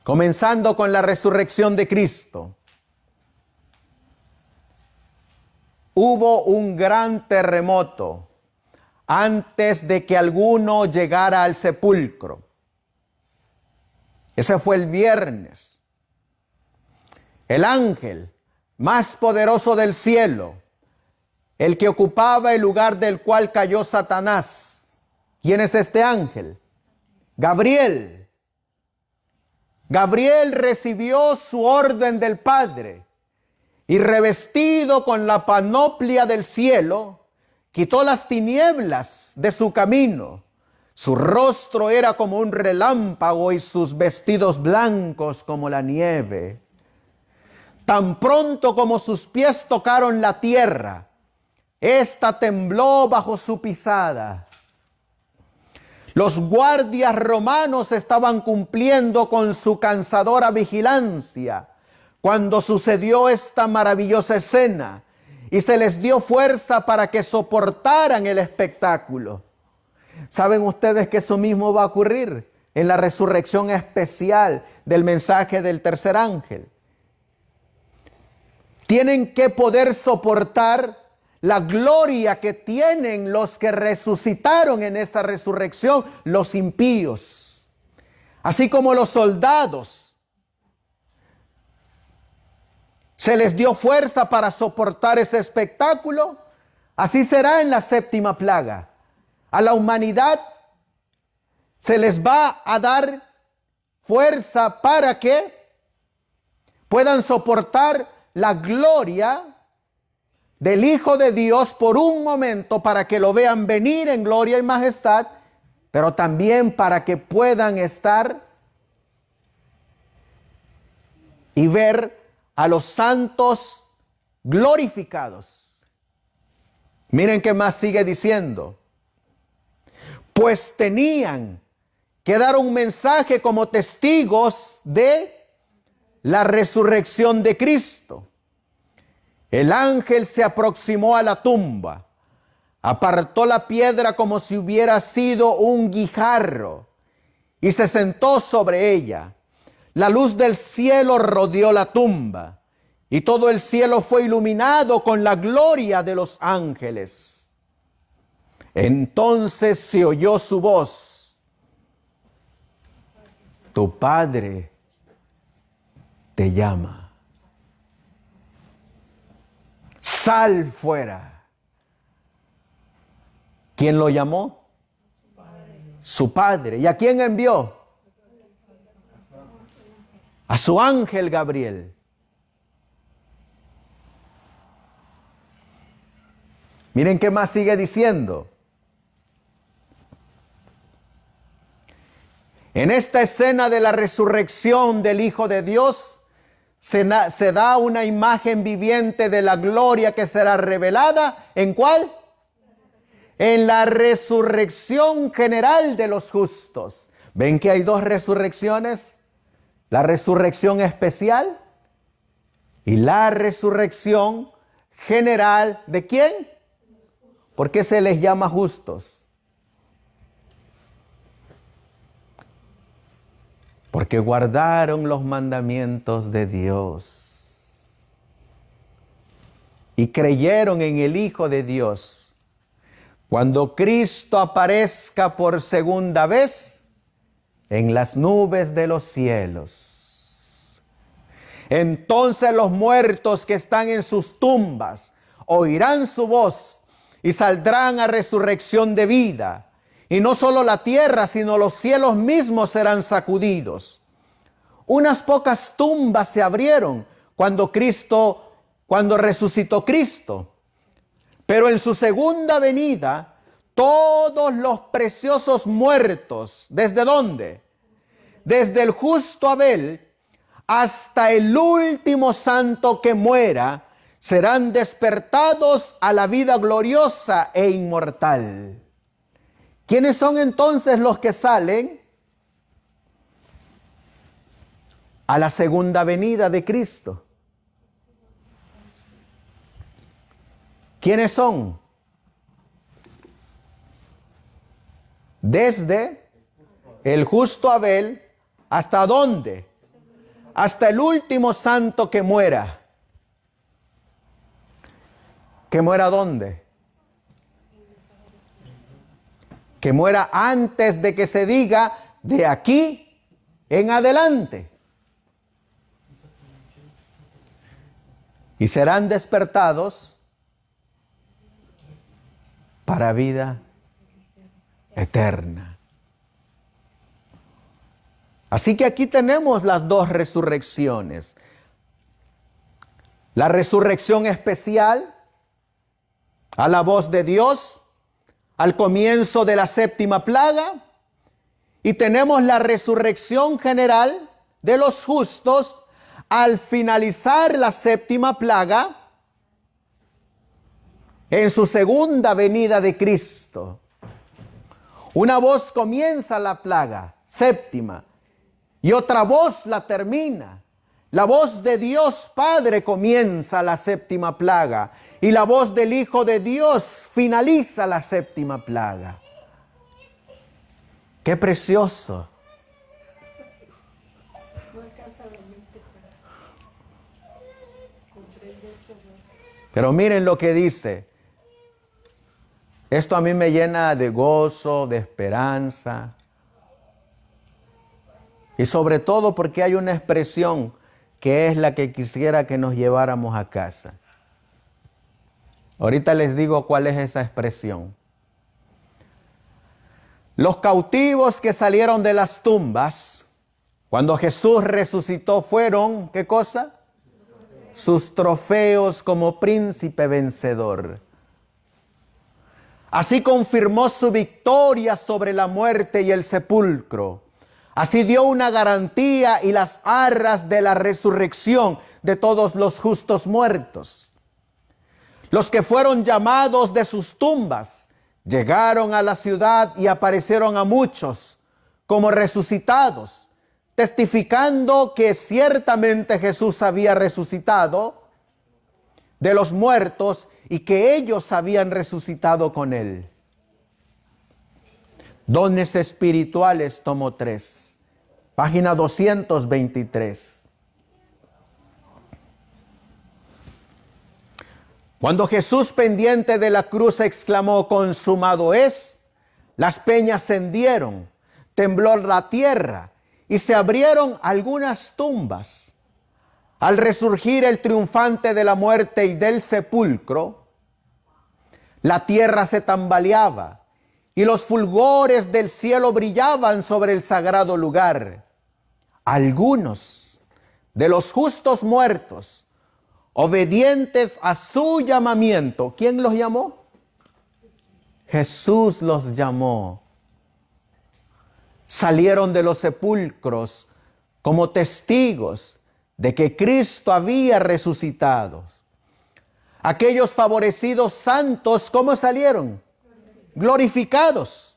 Comenzando con la resurrección de Cristo. Hubo un gran terremoto antes de que alguno llegara al sepulcro. Ese fue el viernes. El ángel más poderoso del cielo, el que ocupaba el lugar del cual cayó Satanás. ¿Quién es este ángel? Gabriel. Gabriel recibió su orden del Padre y revestido con la panoplia del cielo, quitó las tinieblas de su camino. Su rostro era como un relámpago y sus vestidos blancos como la nieve. Tan pronto como sus pies tocaron la tierra, ésta tembló bajo su pisada. Los guardias romanos estaban cumpliendo con su cansadora vigilancia cuando sucedió esta maravillosa escena y se les dio fuerza para que soportaran el espectáculo. ¿Saben ustedes que eso mismo va a ocurrir en la resurrección especial del mensaje del tercer ángel? Tienen que poder soportar la gloria que tienen los que resucitaron en esa resurrección, los impíos. Así como los soldados, se les dio fuerza para soportar ese espectáculo, así será en la 7ª plaga. A la humanidad se les va a dar fuerza para que puedan soportar la gloria del Hijo de Dios por un momento, para que lo vean venir en gloria y majestad, pero también para que puedan estar y ver a los santos glorificados. Miren qué más sigue diciendo. Pues tenían que dar un mensaje como testigos de la resurrección de Cristo. El ángel se aproximó a la tumba, apartó la piedra como si hubiera sido un guijarro y se sentó sobre ella. La luz del cielo rodeó la tumba y todo el cielo fue iluminado con la gloria de los ángeles. Entonces se oyó su voz: tu Padre te llama. Sal fuera. ¿Quién lo llamó? Su Padre. ¿Y a quién envió? A su ángel Gabriel. Miren qué más sigue diciendo. En esta escena de la resurrección del Hijo de Dios, se da una imagen viviente de la gloria que será revelada. ¿En cuál? En la resurrección general de los justos. ¿Ven que hay 2 resurrecciones? La resurrección especial y la resurrección general. ¿De quién? ¿Por qué se les llama justos? Porque guardaron los mandamientos de Dios y creyeron en el Hijo de Dios. Cuando Cristo aparezca por segunda vez, en las nubes de los cielos. Entonces los muertos que están en sus tumbas oirán su voz y saldrán a resurrección de vida. Y no solo la tierra, sino los cielos mismos serán sacudidos. Unas pocas tumbas se abrieron cuando resucitó Cristo. Pero en su segunda venida, todos los preciosos muertos, ¿desde dónde? Desde el justo Abel hasta el último santo que muera, serán despertados a la vida gloriosa e inmortal. ¿Quiénes son entonces los que salen a la segunda venida de Cristo? ¿Quiénes son? Desde el justo Abel, ¿hasta dónde? Hasta el último santo que muera. ¿Que muera dónde? Que muera antes de que se diga de aquí en adelante. Y serán despertados para vida eterna. Así que aquí tenemos las dos resurrecciones. La resurrección especial a la voz de Dios al comienzo de la séptima plaga, y tenemos la resurrección general de los justos al finalizar la séptima plaga en su segunda venida de Cristo. Una voz comienza la plaga séptima y otra voz la termina. La voz de Dios Padre comienza la séptima plaga y la voz del Hijo de Dios finaliza la séptima plaga. ¡Qué precioso! No alcanza la mente para comprender todo eso. Pero miren lo que dice. Esto a mí me llena de gozo, de esperanza. Y sobre todo porque hay una expresión que es la que quisiera que nos lleváramos a casa. Ahorita les digo cuál es esa expresión. Los cautivos que salieron de las tumbas, cuando Jesús resucitó, fueron, ¿qué cosa? Sus trofeos como príncipe vencedor. Así confirmó su victoria sobre la muerte y el sepulcro. Así dio una garantía y las arras de la resurrección de todos los justos muertos. Los que fueron llamados de sus tumbas llegaron a la ciudad y aparecieron a muchos como resucitados, testificando que ciertamente Jesús había resucitado de los muertos y que ellos habían resucitado con él. Dones espirituales, tomo 3, página 223. Cuando Jesús, pendiente de la cruz, exclamó: consumado es, las peñas se hendieron, tembló la tierra y se abrieron algunas tumbas. Al resurgir el triunfante de la muerte y del sepulcro, la tierra se tambaleaba y los fulgores del cielo brillaban sobre el sagrado lugar. Algunos de los justos muertos, obedientes a su llamamiento, ¿quién los llamó? Jesús los llamó. Salieron de los sepulcros como testigos de que Cristo había resucitado. Aquellos favorecidos santos, ¿cómo salieron? Glorificados.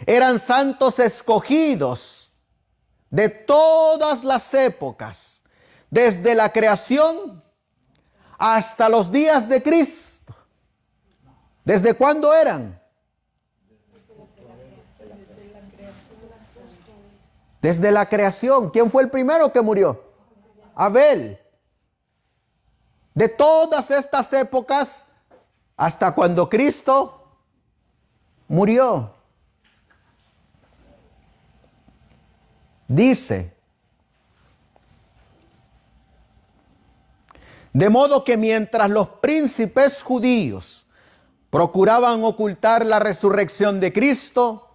Eran santos escogidos de todas las épocas, desde la creación hasta los días de Cristo. ¿Desde cuándo eran? Desde la creación. ¿Quién fue el primero que murió? Abel. De todas estas épocas hasta cuando Cristo murió. Dice, de modo que mientras los príncipes judíos procuraban ocultar la resurrección de Cristo,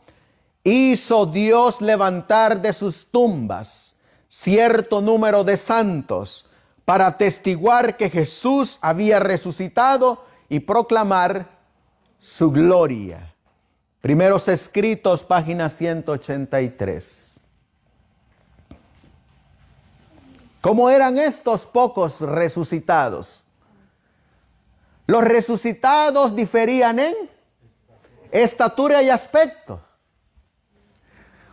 hizo Dios levantar de sus tumbas cierto número de santos para atestiguar que Jesús había resucitado y proclamar su gloria. Primeros Escritos, página 183. ¿Cómo eran estos pocos resucitados? Los resucitados diferían en estatura y aspecto.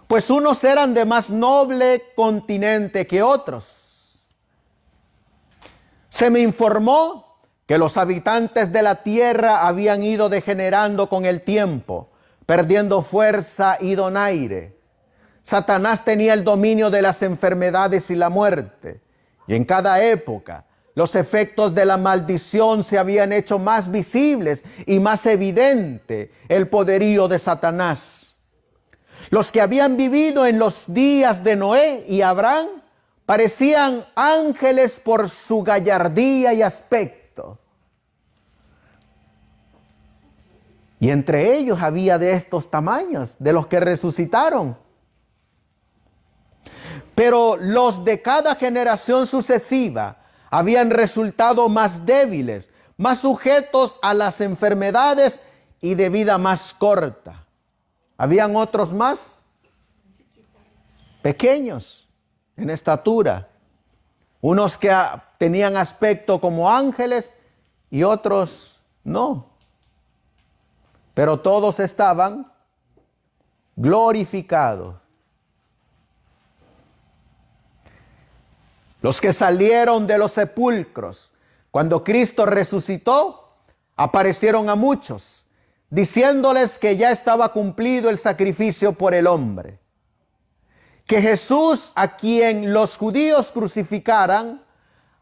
Pues unos eran de más noble continente que otros. Se me informó que los habitantes de la tierra habían ido degenerando con el tiempo, perdiendo fuerza y donaire. Satanás tenía el dominio de las enfermedades y la muerte. Y en cada época, los efectos de la maldición se habían hecho más visibles y más evidente el poderío de Satanás. Los que habían vivido en los días de Noé y Abraham parecían ángeles por su gallardía y aspecto. Y entre ellos había de estos tamaños, de los que resucitaron. Pero los de cada generación sucesiva habían resultado más débiles, más sujetos a las enfermedades y de vida más corta. Habían otros más pequeños en estatura, unos que tenían aspecto como ángeles y otros no. Pero todos estaban glorificados. Los que salieron de los sepulcros cuando Cristo resucitó, aparecieron a muchos, diciéndoles que ya estaba cumplido el sacrificio por el hombre. Que Jesús, a quien los judíos crucificaran,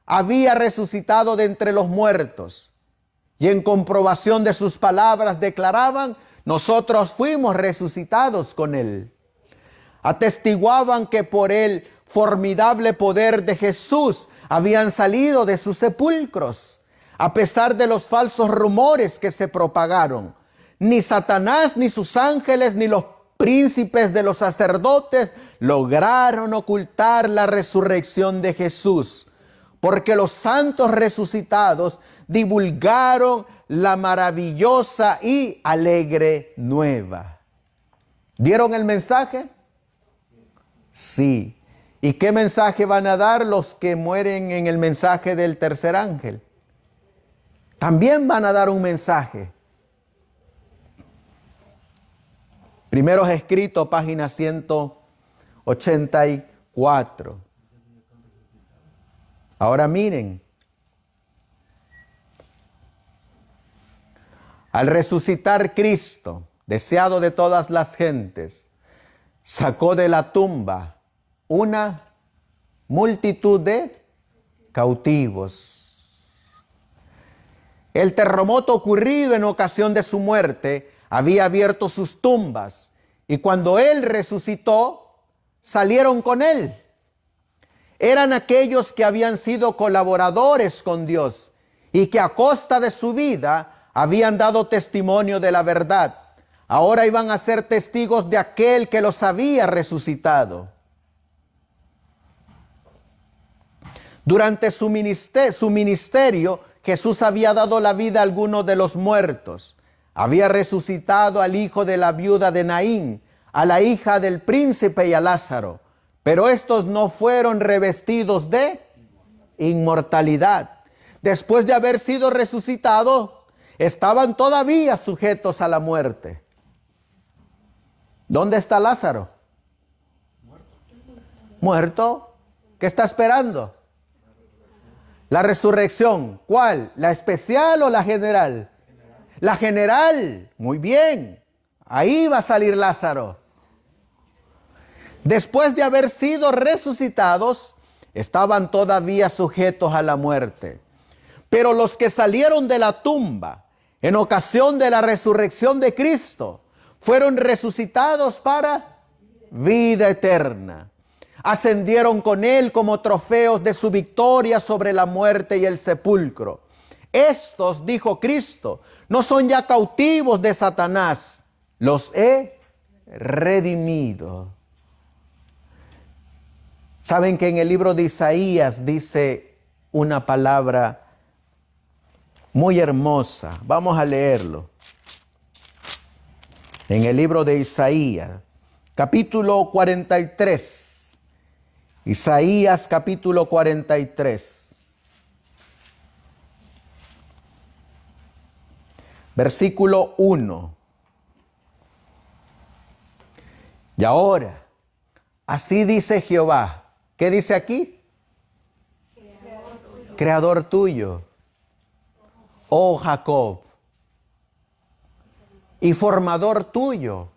había resucitado de entre los muertos. Y en comprobación de sus palabras declaraban, nosotros fuimos resucitados con él. Atestiguaban que por el formidable poder de Jesús habían salido de sus sepulcros, a pesar de los falsos rumores que se propagaron. Ni Satanás, ni sus ángeles, ni los príncipes de los sacerdotes lograron ocultar la resurrección de Jesús, porque los santos resucitados divulgaron la maravillosa y alegre nueva. ¿Dieron el mensaje? Sí. ¿Y qué mensaje van a dar los que mueren en el mensaje del tercer ángel? También van a dar un mensaje. Primeros Escritos, página 184. Ahora miren. Al resucitar Cristo, deseado de todas las gentes, sacó de la tumba una multitud de cautivos. El terremoto ocurrido en ocasión de su muerte había abierto sus tumbas, y cuando él resucitó, salieron con él. Eran aquellos que habían sido colaboradores con Dios y que a costa de su vida habían dado testimonio de la verdad. Ahora iban a ser testigos de aquel que los había resucitado. Durante su ministerio, Jesús había dado la vida a algunos de los muertos. Había resucitado al hijo de la viuda de Naín, a la hija del príncipe y a Lázaro. Pero estos no fueron revestidos de inmortalidad. Después de haber sido resucitados, estaban todavía sujetos a la muerte. ¿Dónde está Lázaro? Muerto. ¿Qué está esperando? La resurrección. ¿Cuál? ¿La especial o la general? La general. Muy bien. Ahí va a salir Lázaro. Después de haber sido resucitados, estaban todavía sujetos a la muerte. Pero los que salieron de la tumba en ocasión de la resurrección de Cristo fueron resucitados para vida eterna. ascendieron con él como trofeos de su victoria sobre la muerte y el sepulcro. Estos, dijo Cristo, no son ya cautivos de Satanás, los he redimido. Saben que en el libro de Isaías dice una palabra muy hermosa. Vamos a leerlo. En el libro de Isaías, capítulo 43. Isaías, capítulo 43. Versículo 1. Y ahora, así dice Jehová. ¿Qué dice aquí? Creador tuyo, oh Jacob, y formador tuyo,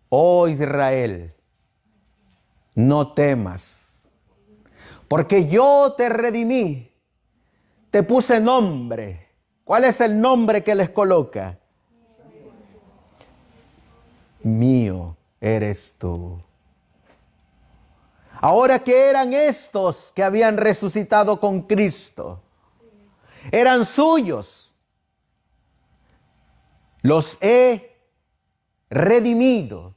oh Israel. No temas, porque yo te redimí, te puse nombre. ¿Cuál es el nombre que les coloca? Mío eres tú. Ahora, ¿qué eran estos que habían resucitado con Cristo? Eran suyos. Los he redimido.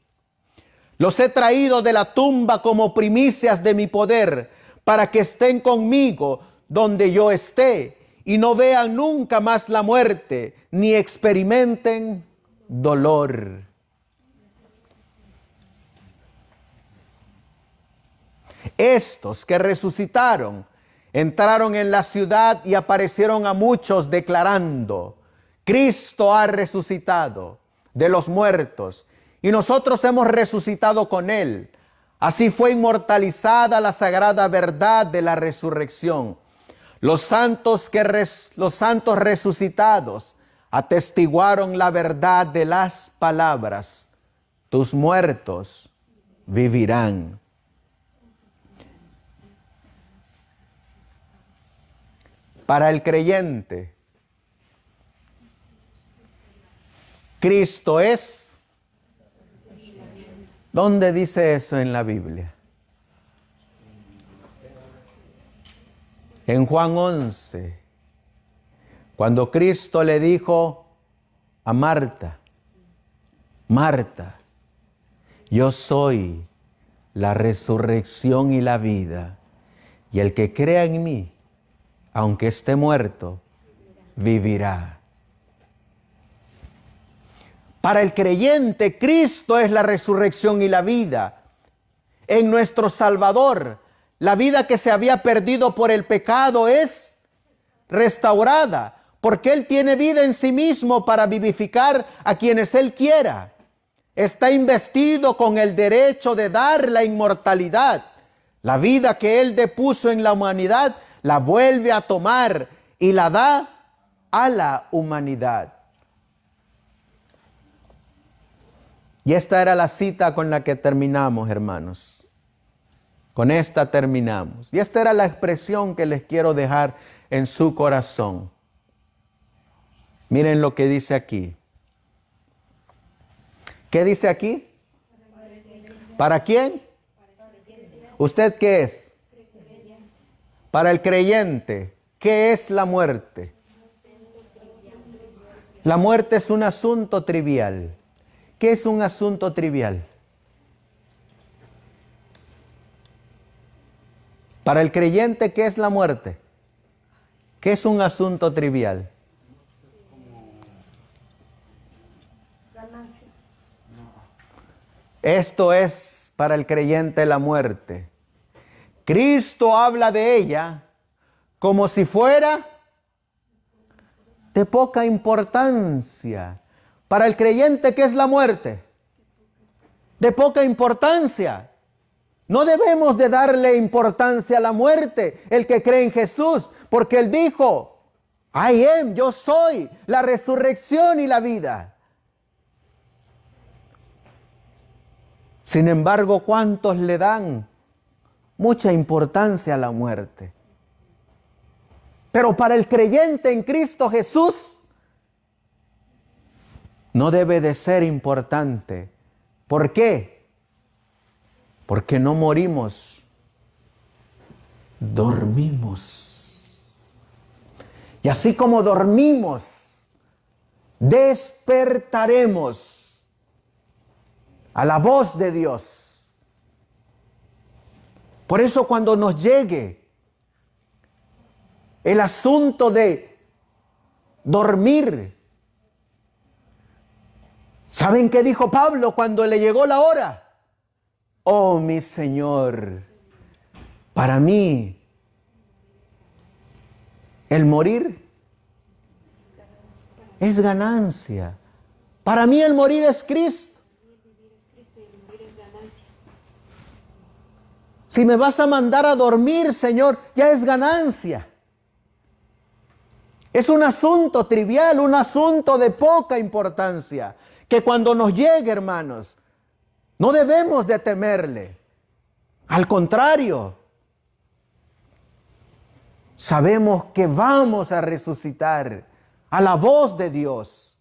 Los he traído de la tumba como primicias de mi poder, para que estén conmigo donde yo esté y no vean nunca más la muerte, ni experimenten dolor. Estos que resucitaron entraron en la ciudad y aparecieron a muchos declarando: Cristo ha resucitado de los muertos y nosotros hemos resucitado con Él. Así fue inmortalizada la sagrada verdad de la resurrección. Los santos resucitados atestiguaron la verdad de las palabras. Tus muertos vivirán. Para el creyente, Cristo es. ¿Dónde dice eso en la Biblia? En Juan 11, cuando Cristo le dijo a Marta: Marta, yo soy la resurrección y la vida, y el que crea en mí, aunque esté muerto, vivirá. Para el creyente, Cristo es la resurrección y la vida. En nuestro Salvador, la vida que se había perdido por el pecado es restaurada, porque Él tiene vida en sí mismo para vivificar a quienes Él quiera. Está investido con el derecho de dar la inmortalidad. La vida que Él depuso en la humanidad, la vuelve a tomar y la da a la humanidad. Y esta era la cita con la que terminamos, hermanos. Con esta terminamos. Y esta era la expresión que les quiero dejar en su corazón. Miren lo que dice aquí. ¿Qué dice aquí? ¿Para quién? ¿Usted qué es? Para el creyente, ¿qué es la muerte? La muerte es un asunto trivial. ¿Qué es un asunto trivial? Para el creyente, ¿qué es la muerte? ¿Qué es un asunto trivial? Ganancia. Esto es para el creyente la muerte. Cristo habla de ella como si fuera de poca importancia. Para el creyente, ¿qué es la muerte? De poca importancia. No debemos de darle importancia a la muerte, el que cree en Jesús, porque Él dijo: I am, yo soy la resurrección y la vida. Sin embargo, ¿cuántos le dan mucha importancia a la muerte? Pero para el creyente en Cristo Jesús, no debe de ser importante. ¿Por qué? Porque no morimos dormimos. Y así como dormimos, despertaremos a la voz de Dios. Por eso cuando nos llegue el asunto de dormir, ¿saben qué dijo Pablo cuando le llegó la hora? Oh, mi Señor, para mí el morir es ganancia. Para mí el morir es Cristo. Si me vas a mandar a dormir, Señor, ya es ganancia. Es un asunto trivial, un asunto de poca importancia, que cuando nos llegue, hermanos, no debemos de temerle. Al contrario, sabemos que vamos a resucitar a la voz de Dios.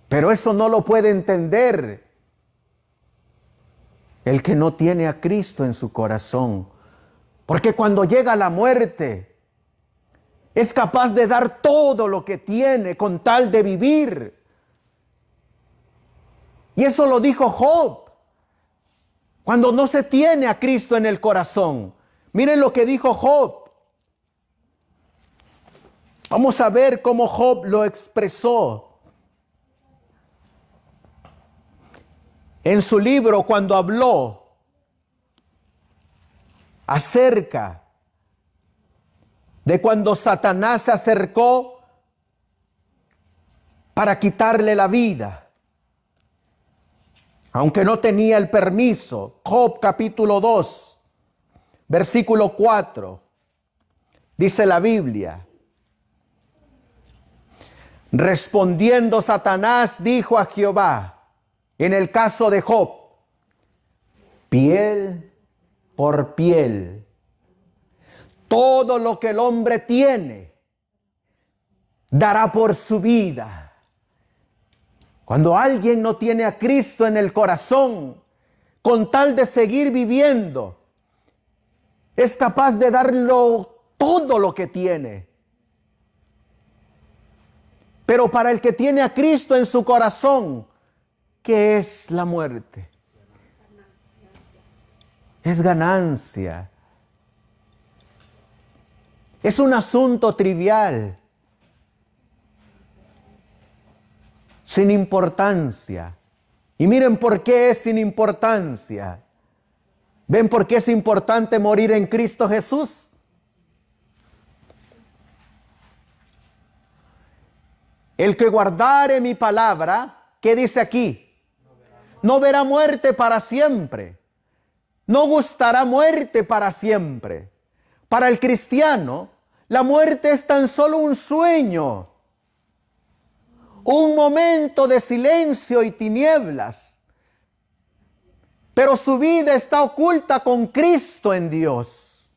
Pero eso no lo puede entender el que no tiene a Cristo en su corazón. Porque cuando llega la muerte, es capaz de dar todo lo que tiene con tal de vivir. Y eso lo dijo Job, cuando no se tiene a Cristo en el corazón. Miren lo que dijo Job. Vamos a ver cómo Job lo expresó. En su libro, cuando habló acerca de cuando Satanás se acercó para quitarle la vida, aunque no tenía el permiso. Job capítulo 2, versículo 4, dice la Biblia: respondiendo Satanás dijo a Jehová, en el caso de Job, piel por piel, todo lo que el hombre tiene, dará por su vida. Cuando alguien no tiene a Cristo en el corazón, con tal de seguir viviendo, es capaz de darlo todo lo que tiene. Pero para el que tiene a Cristo en su corazón, ¿qué es la muerte? Es ganancia. Es un asunto trivial, sin importancia. Y miren por qué es sin importancia. ¿Ven por qué es importante morir en Cristo Jesús? El que guardare mi palabra, ¿qué dice aquí? No verá muerte para siempre. No gustará muerte para siempre. Para el cristiano, la muerte es tan solo un sueño, un momento de silencio y tinieblas. Pero su vida está oculta con Cristo en Dios.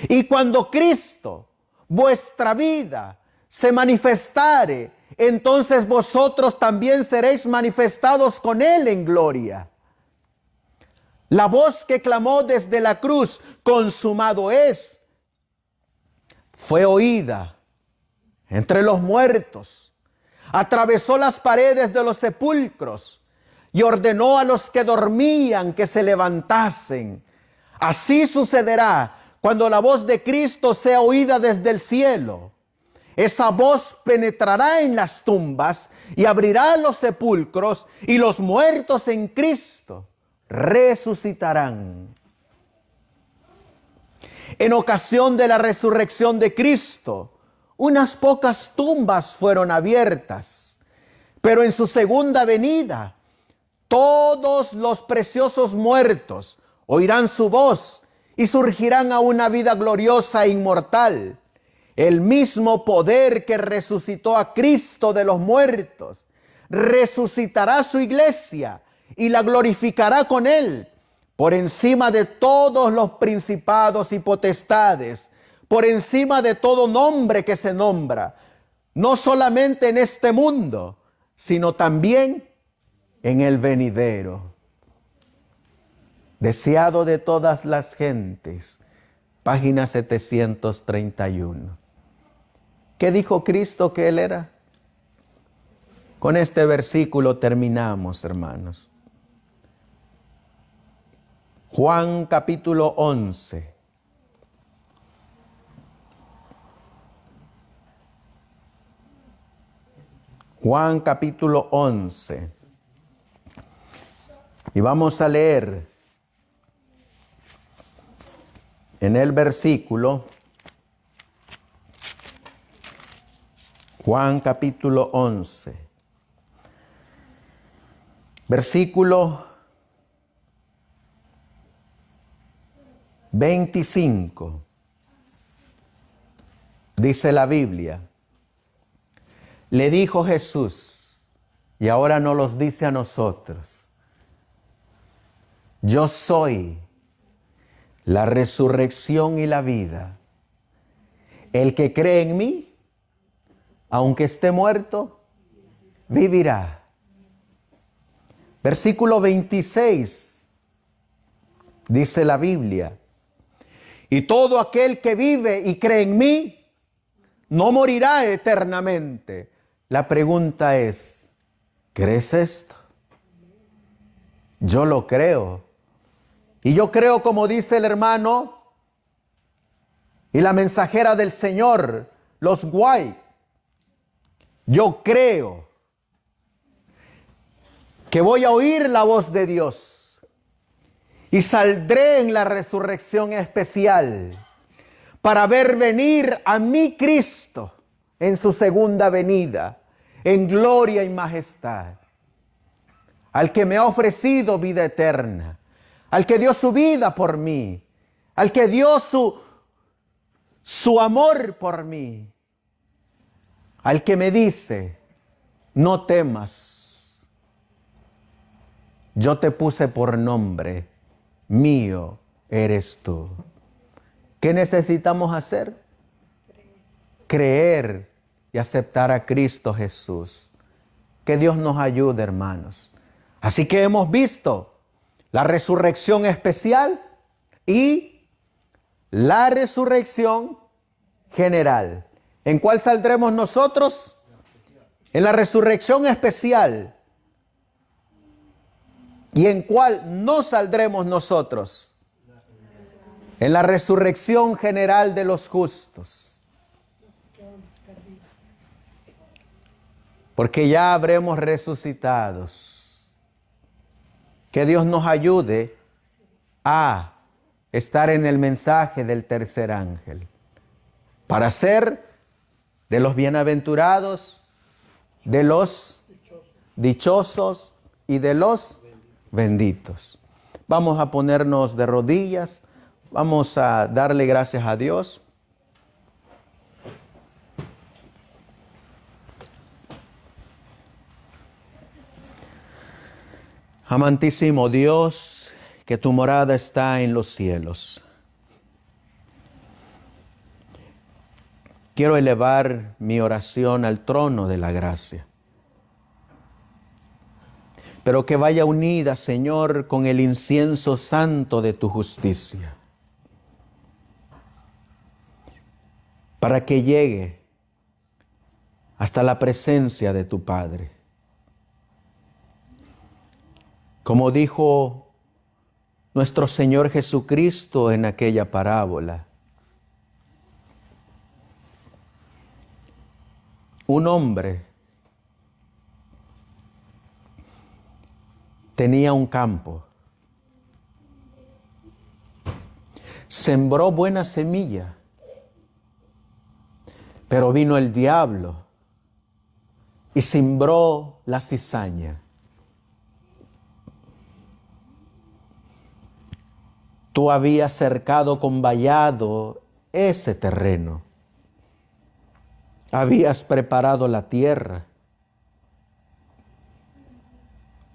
Y cuando Cristo, vuestra vida, se manifestare, entonces vosotros también seréis manifestados con Él en gloria. La voz que clamó desde la cruz, consumado es, fue oída entre los muertos, atravesó las paredes de los sepulcros y ordenó a los que dormían que se levantasen. Así sucederá cuando la voz de Cristo sea oída desde el cielo. Esa voz penetrará en las tumbas y abrirá los sepulcros, y los muertos en Cristo resucitarán. En ocasión de la resurrección de Cristo, unas pocas tumbas fueron abiertas, pero en su segunda venida, todos los preciosos muertos oirán su voz y surgirán a una vida gloriosa e inmortal. El mismo poder que resucitó a Cristo de los muertos resucitará su iglesia y la glorificará con Él, por encima de todos los principados y potestades, por encima de todo nombre que se nombra, no solamente en este mundo, sino también en el venidero. deseado de todas las gentes, página 731. ¿Qué dijo Cristo que Él era? Con este versículo terminamos, hermanos. Juan capítulo 11. Juan capítulo 11. Y vamos a leer en el versículo, Juan capítulo 11, versículo 25. Dice la Biblia, le dijo Jesús, y ahora nos los dice a nosotros, yo soy la resurrección y la vida. El que cree en mí, aunque esté muerto, vivirá. Versículo 26, dice la Biblia, y todo aquel que vive y cree en mí, no morirá eternamente. La pregunta es, ¿crees esto? Yo lo creo. Y yo creo, como dice el hermano y la mensajera del Señor, los White, yo creo que voy a oír la voz de Dios y saldré en la resurrección especial para ver venir a mi Cristo en su segunda venida, en gloria y majestad, al que me ha ofrecido vida eterna, al que dio su vida por mí, al que dio su amor por mí, al que me dice, no temas, yo te puse por nombre, mío eres tú. ¿Qué necesitamos hacer? Creer y aceptar a Cristo Jesús. Que Dios nos ayude, hermanos. Así que hemos visto la resurrección especial y la resurrección general. ¿En cuál saldremos nosotros? En la resurrección especial. ¿Y en cuál no saldremos nosotros? En la resurrección general de los justos. Porque ya habremos resucitados. Que Dios nos ayude a estar en el mensaje del tercer ángel, para ser de los bienaventurados, de los dichosos y de los benditos. Vamos a ponernos de rodillas, vamos a darle gracias a Dios. Amantísimo Dios, que tu morada está en los cielos. Quiero elevar mi oración al trono de la gracia, pero que vaya unida, Señor, con el incienso santo de tu justicia, para que llegue hasta la presencia de tu Padre. Como dijo nuestro Señor Jesucristo en aquella parábola, un hombre tenía un campo, sembró buena semilla, pero vino el diablo y sembró la cizaña. Tú habías cercado con vallado ese terreno. Habías preparado la tierra.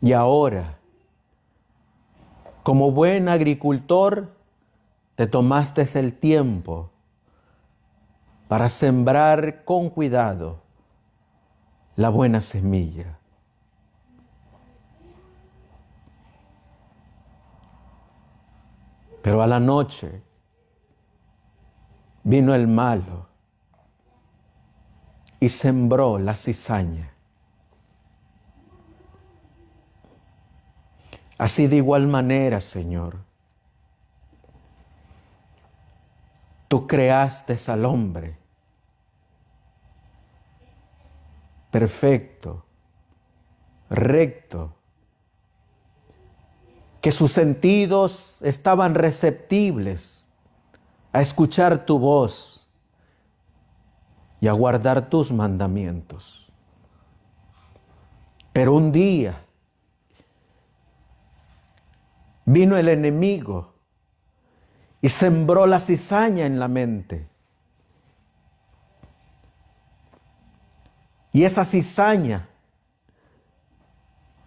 Y ahora, como buen agricultor, te tomaste el tiempo para sembrar con cuidado la buena semilla. Pero a la noche vino el malo y sembró la cizaña. Así de igual manera, Señor, tú creaste al hombre perfecto, recto, que sus sentidos estaban receptibles a escuchar tu voz y a guardar tus mandamientos. Pero un día vino el enemigo y sembró la cizaña en la mente. Y esa cizaña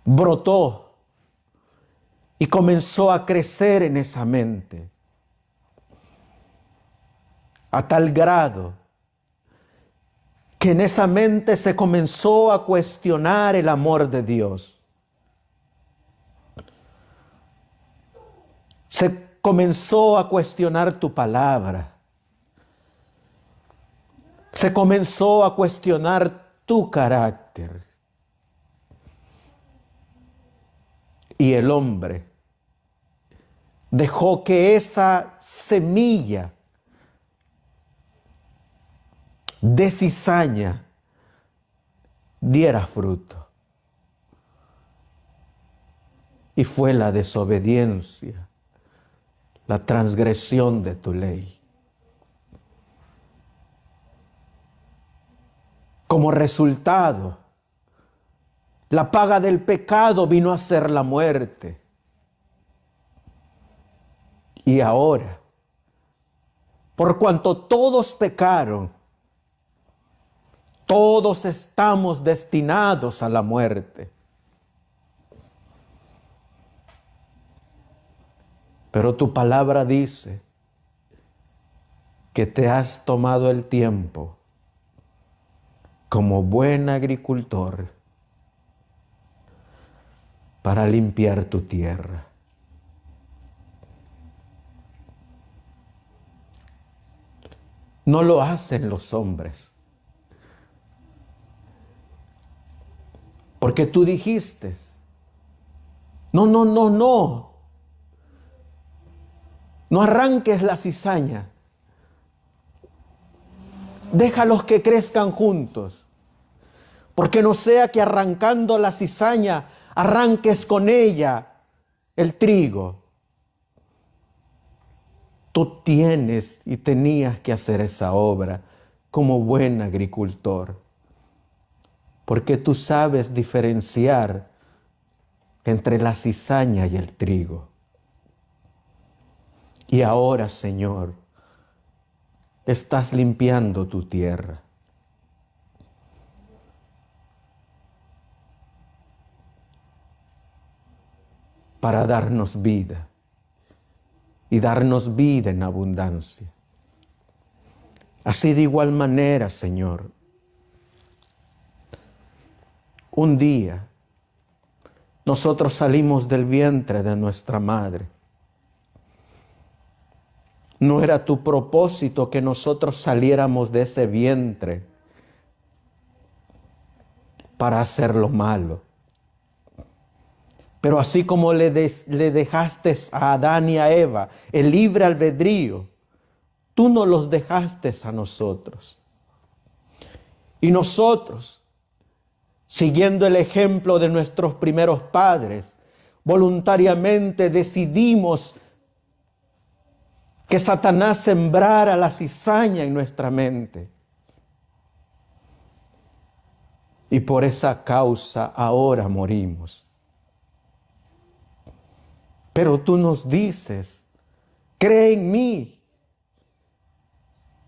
brotó y comenzó a crecer en esa mente, a tal grado que en esa mente se comenzó a cuestionar el amor de Dios. Se comenzó a cuestionar tu palabra. Se comenzó a cuestionar tu carácter. Y el hombre dejó que esa semilla de cizaña diera fruto. Y fue la desobediencia, la transgresión de tu ley. Como resultado, la paga del pecado vino a ser la muerte. Y ahora, por cuanto todos pecaron, todos estamos destinados a la muerte. Pero tu palabra dice que te has tomado el tiempo como buen agricultor para limpiar tu tierra. No lo hacen los hombres. Porque tú dijiste, no, no arranques la cizaña. Déjalos que crezcan juntos. Porque no sea que arrancando la cizaña, arranques con ella el trigo. Tú tienes y tenías que hacer esa obra como buen agricultor. Porque tú sabes diferenciar entre la cizaña y el trigo. Y ahora, Señor, estás limpiando tu tierra. Para darnos vida y darnos vida en abundancia. Así de igual manera, Señor, un día nosotros salimos del vientre de nuestra madre. No era tu propósito que nosotros saliéramos de ese vientre para hacer lo malo. Pero así como le dejaste a Adán y a Eva el libre albedrío, tú nos los dejaste a nosotros. Y nosotros, siguiendo el ejemplo de nuestros primeros padres, voluntariamente decidimos que Satanás sembrara la cizaña en nuestra mente. Y por esa causa ahora morimos. Pero tú nos dices, cree en mí,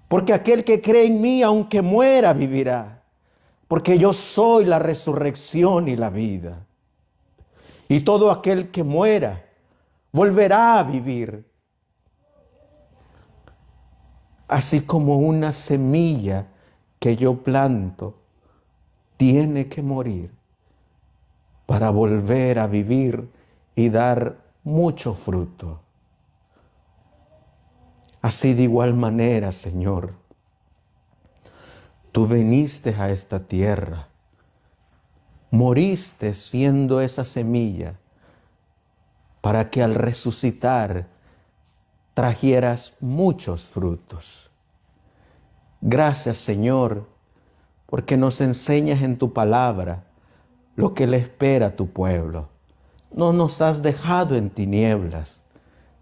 porque aquel que cree en mí, aunque muera, vivirá, porque yo soy la resurrección y la vida. Y todo aquel que muera, volverá a vivir. Así como una semilla que yo planto, tiene que morir para volver a vivir y dar mucho fruto. Así de igual manera, Señor, tú viniste a esta tierra, moriste siendo esa semilla, para que al resucitar trajeras muchos frutos. Gracias, Señor, porque nos enseñas en tu palabra lo que le espera a tu pueblo. No nos has dejado en tinieblas,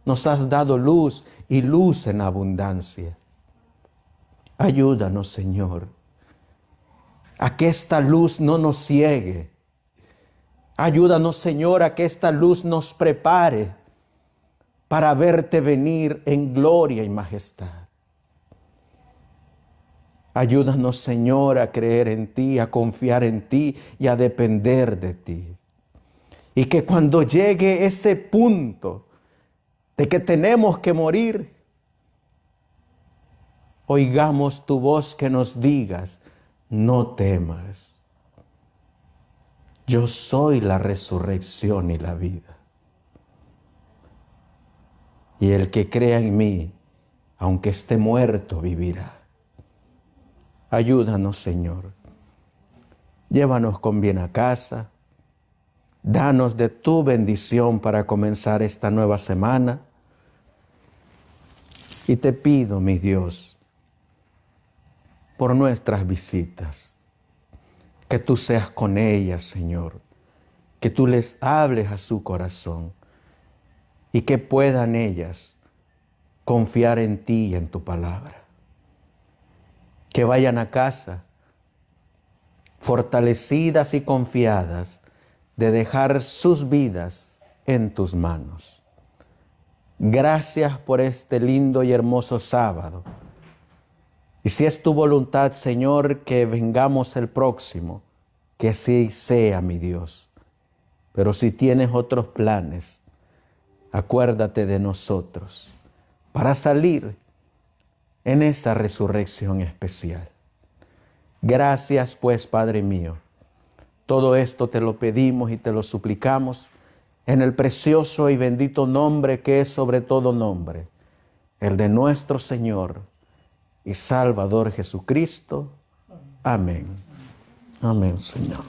nos has dado luz y luz en abundancia. Ayúdanos, Señor, a que esta luz no nos ciegue. Ayúdanos, Señor, a que esta luz nos prepare para verte venir en gloria y majestad. Ayúdanos, Señor, a creer en ti, a confiar en ti y a depender de ti. Y que cuando llegue ese punto de que tenemos que morir, oigamos tu voz que nos digas, no temas. Yo soy la resurrección y la vida. Y el que crea en mí, aunque esté muerto, vivirá. Ayúdanos, Señor. Llévanos con bien a casa. Danos de tu bendición para comenzar esta nueva semana. Y te pido, mi Dios, por nuestras visitas, que tú seas con ellas, Señor, que tú les hables a su corazón y que puedan ellas confiar en ti y en tu palabra. Que vayan a casa fortalecidas y confiadas de dejar sus vidas en tus manos. Gracias por este lindo y hermoso sábado. Y si es tu voluntad, Señor, que vengamos el próximo, que así sea, mi Dios. Pero si tienes otros planes, acuérdate de nosotros para salir en esa resurrección especial. Gracias, pues, Padre mío. Todo esto te lo pedimos y te lo suplicamos en el precioso y bendito nombre que es sobre todo nombre, el de nuestro Señor y Salvador Jesucristo. Amén. Amén, Señor.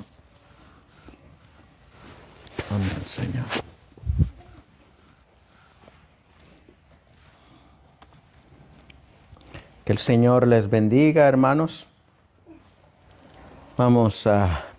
Amén, Señor. Que el Señor les bendiga, hermanos. Vamos a